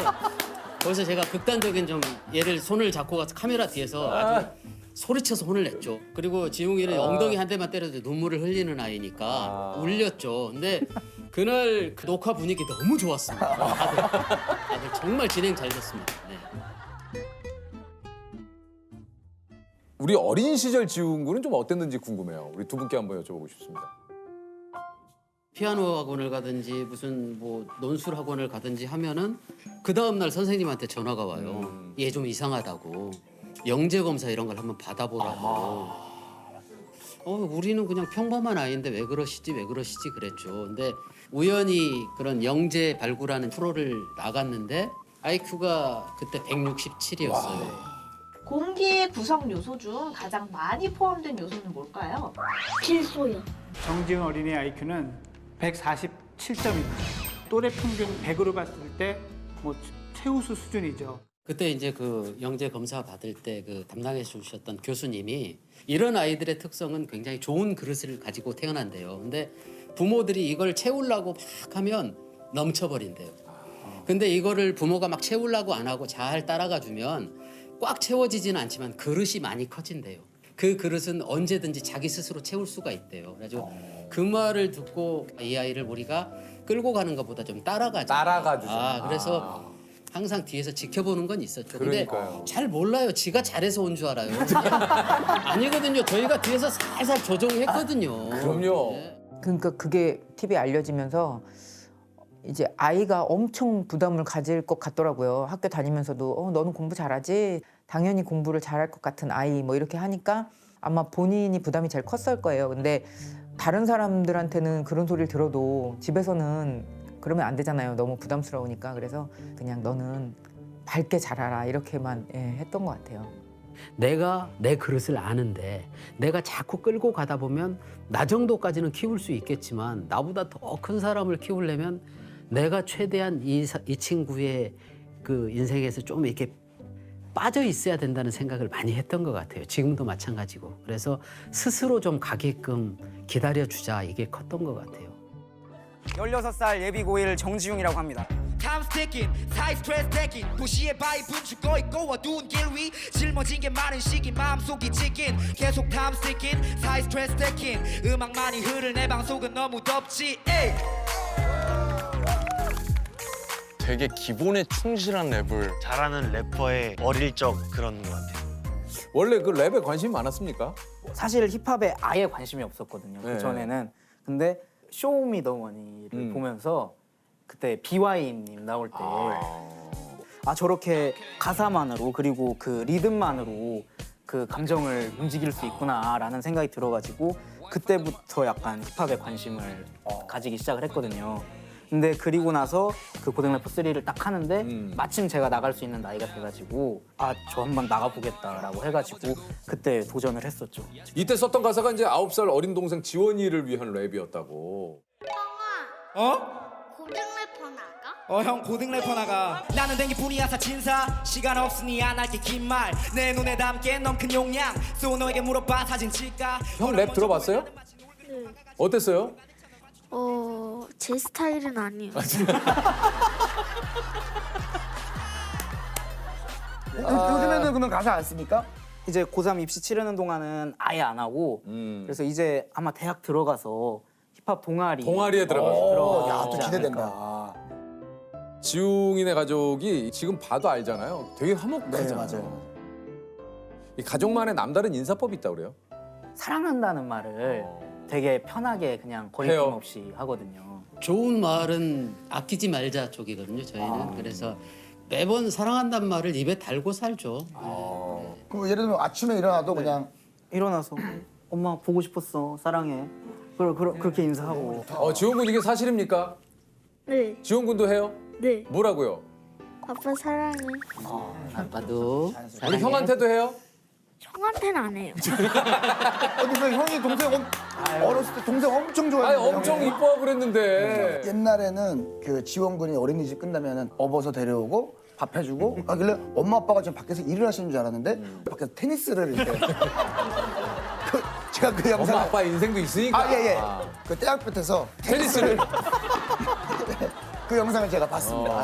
거기서 제가 극단적인 좀 얘를 손을 잡고 가서 카메라 뒤에서 아주 소리쳐서 혼을 냈죠. 그리고 지웅이는 엉덩이 한 대만 때려도 눈물을 흘리는 아이니까 울렸죠. 근데 그날 그 녹화 분위기 너무 좋았습니다. 다들 정말 진행 잘 됐습니다. 네. 우리 어린 시절 지훈 군은 좀 어땠는지 궁금해요. 우리 두 분께 한번 여쭤보고 싶습니다. 피아노 학원을 가든지 무슨 뭐 논술 학원을 가든지 하면은 그 다음 날 선생님한테 전화가 와요. 얘 좀 이상하다고 영재 검사 이런 걸 한번 받아보라고. 우리는 그냥 평범한 아이인데 왜 그러시지 그랬죠. 근데 우연히 그런 영재 발굴하는 프로를 나갔는데 IQ가 그때 167이었어요. 공기의 구성 요소 중 가장 많이 포함된 요소는 뭘까요? 질소요. 정지훈 어린이 IQ는 147점입니다. 또래 평균 100으로 봤을 때 뭐 최우수 수준이죠. 그때 이제 그 영재 검사 받을 때 그 담당해 주셨던 교수님이 이런 아이들의 특성은 굉장히 좋은 그릇을 가지고 태어난대요. 근데 부모들이 이걸 채우려고 막 하면 넘쳐버린대요. 근데 이거를 부모가 막 채우려고 안 하고 잘 따라가 주면 꽉 채워지지는 않지만 그릇이 많이 커진대요. 그 그릇은 언제든지 자기 스스로 채울 수가 있대요. 그래가지고 그 말을 듣고 이 아이를 우리가 끌고 가는 것보다 좀 따라가자. 따라가주자. 그래서 항상 뒤에서 지켜보는 건 있었죠. 그러니까요. 근데 잘 몰라요. 지가 잘해서 온 줄 알아요. 아니거든요. 저희가 뒤에서 살살 조종했거든요. 그럼요. 그러니까 그게 TV에 알려지면서 이제 아이가 엄청 부담을 가질 것 같더라고요. 학교 다니면서도 너는 공부 잘하지? 당연히 공부를 잘할 것 같은 아이 뭐 이렇게 하니까 아마 본인이 부담이 제일 컸을 거예요. 근데 다른 사람들한테는 그런 소리를 들어도 집에서는 그러면 안 되잖아요. 너무 부담스러우니까. 그래서 그냥 너는 밝게 자라라 이렇게만 했던 것 같아요. 내가 내 그릇을 아는데 내가 자꾸 끌고 가다 보면 나 정도까지는 키울 수 있겠지만 나보다 더 큰 사람을 키우려면 내가 최대한 이 친구의 그 인생에서 좀 이렇게 빠져 있어야 된다는 생각을 많이 했던 것 같아요. 지금도 마찬가지고. 그래서 스스로 좀 가게끔 기다려주자 이게 컸던 것 같아요. 16살 예비 고1 정지웅이라고 합니다. Time's ticking, 사이 스트레스 taking 도시의 바이브는 죽어 있고 어두운 길 위 짊어진 게 많은 시기 마음속이 찌긴 계속 time's ticking, 사이 스트레스 taking 음악만이 흐를 내 방송은 너무 덥지 에이. 되게 기본에 충실한 랩을 잘하는 래퍼의 어릴 적 그런 것 같아요. 원래 그 랩에 관심이 많았습니까? 사실 힙합에 아예 관심이 없었거든요. 네. 그전에는. 근데 쇼미더머니를 보면서 그때 BY님 나올 때 저렇게 가사만으로 그리고 그 리듬만으로 그 감정을 움직일 수 있구나라는 생각이 들어가지고 그때부터 약간 힙합에 관심을 가지기 시작을 했거든요. 근데 그리고 나서 그 고등래퍼 3를 딱 하는데 마침 제가 나갈 수 있는 나이가 돼가지고 저 한번 나가보겠다라고 해가지고 그때 도전을 했었죠. 이때 썼던 가사가 이제 9살 어린 동생 지원이를 위한 랩이었다고. 고등 래퍼 나가? 형 고등 래퍼 나가. 나는 댕기뿐이야 사진사 시간 없으니 안 할게 긴 말 내 눈에 담게 넌 큰 용량 소 너에게 물어봐 사진 찍까. 형 랩 들어봤어요? 네. 어땠어요? 제 스타일은 아니에요. 요즘에는 그러면 가사 안 씁니까? 이제 고3 입시 치르는 동안은 아예 안 하고 그래서 이제 아마 대학 들어가서 힙합 동아리에 들어가서. 야, 또 기대된다. 지웅이네 가족이 지금 봐도 알잖아요. 되게 화목하잖아요. 네, 맞아요. 이 가족만의 남다른 인사법이 있다고 그래요? 사랑한다는 말을 되게 편하게 그냥 거리낌 없이 하거든요. 좋은 말은 아끼지 말자 쪽이거든요. 저희는. 그래서 매번 사랑한다는 말을 입에 달고 살죠. 그럼 예를 들면 아침에 일어나도 그냥 일어나서 엄마 보고 싶었어 사랑해 그렇게 인사하고. 지원 군 이게 사실입니까? 네. 지원 군도 해요? 네. 뭐라고요? 아빠 사랑해. 아빠도 우리 형한테도 해요? 형한테는 안 해요. 근데 형이 동생 어렸을 때 동생 엄청 좋아했는데. 엄청 이뻐하고 그랬는데. 옛날에는 그 지원군이 어린이집 끝나면은 업어서 데려오고 밥 해주고 하길래 엄마 아빠가 지금 밖에서 일을 하시는 줄 알았는데 밖에서 테니스를 이렇게. 제가 그 영상. 엄마 아빠 인생도 있으니까. 예. 그 떼약볕에서 테니스를. 그 영상을 제가 봤습니다.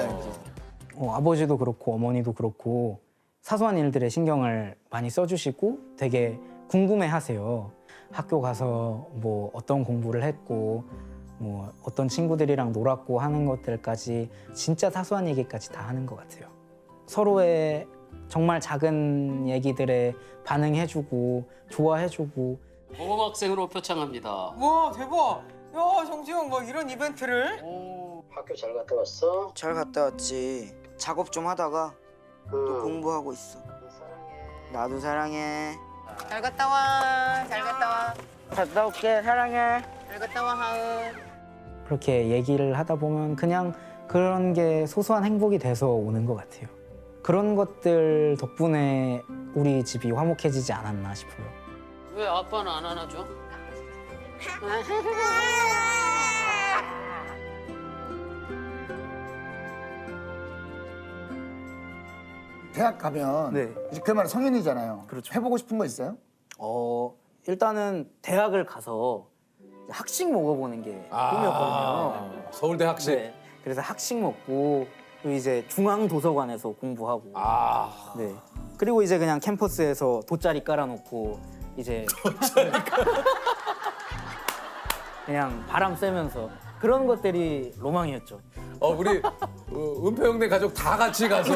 아버지도 그렇고 어머니도 그렇고 사소한 일들에 신경을 많이 써주시고 되게 궁금해하세요. 학교 가서 뭐 어떤 공부를 했고 뭐 어떤 친구들이랑 놀았고 하는 것들까지 진짜 사소한 얘기까지 다 하는 것 같아요. 서로의 정말 작은 얘기들에 반응해주고 좋아해주고. 모범 학생으로 표창합니다. 와 대박. 야 정지영 뭐 이런 이벤트를? 학교 잘 갔다 왔어? 잘 갔다 왔지. 작업 좀 하다가 또 공부하고 있어. 나도 사랑해. 잘 갔다 와. 잘 갔다 와. 갔다 올게. 사랑해. 잘 갔다 와 하은. 그렇게 얘기를 하다 보면 그냥 그런 게 소소한 행복이 돼서 오는 것 같아요. 그런 것들 덕분에 우리 집이 화목해지지 않았나 싶어요. 왜 아빠는 안 안아줘? 대학 가면 네. 이제 그 말은 성인이잖아요. 그렇죠. 해보고 싶은 거 있어요? 일단은 대학을 가서 학식 먹어보는 게 꿈이었거든요. 서울대 학식. 네. 그래서 학식 먹고 그리고 이제 중앙도서관에서 공부하고. 네. 그리고 이제 그냥 캠퍼스에서 돗자리 깔아놓고 이제 그냥 바람 쐬면서 그런 것들이 로망이었죠. 우리 은표 형네 가족 다 같이 가서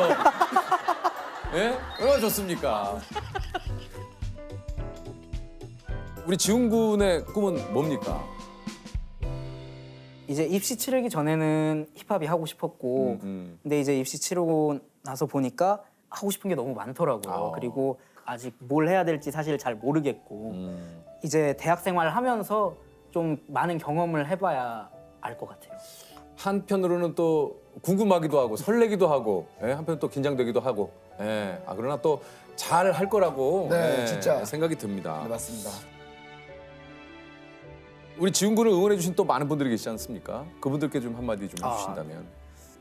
예? 얼마나 좋습니까? 우리 지훈 군의 꿈은 뭡니까? 이제 입시 치르기 전에는 힙합이 하고 싶었고 근데 이제 입시 치르고 나서 보니까 하고 싶은 게 너무 많더라고요. 그리고 아직 뭘 해야 될지 사실 잘 모르겠고 이제 대학 생활을 하면서 좀 많은 경험을 해봐야 알 것 같아요. 한편으로는 또 궁금하기도 하고 설레기도 하고 한편 또 긴장되기도 하고 그러나 또 잘 할 거라고 진짜 생각이 듭니다. 네, 맞습니다. 우리 지훈 군을 응원해 주신 또 많은 분들이 계시지 않습니까? 그분들께 좀 한마디 좀 해주신다면.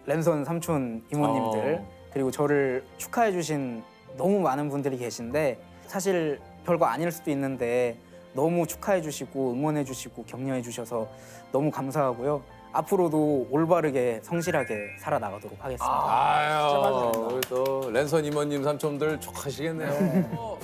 랜선 삼촌 이모님들 그리고 저를 축하해 주신 너무 많은 분들이 계신데 사실 별거 아닐 수도 있는데 너무 축하해 주시고 응원해 주시고 격려해 주셔서 너무 감사하고요. 앞으로도 올바르게 성실하게 살아나가도록 하겠습니다. 우리 또 랜선 이모님 삼촌들 촉하시겠네요.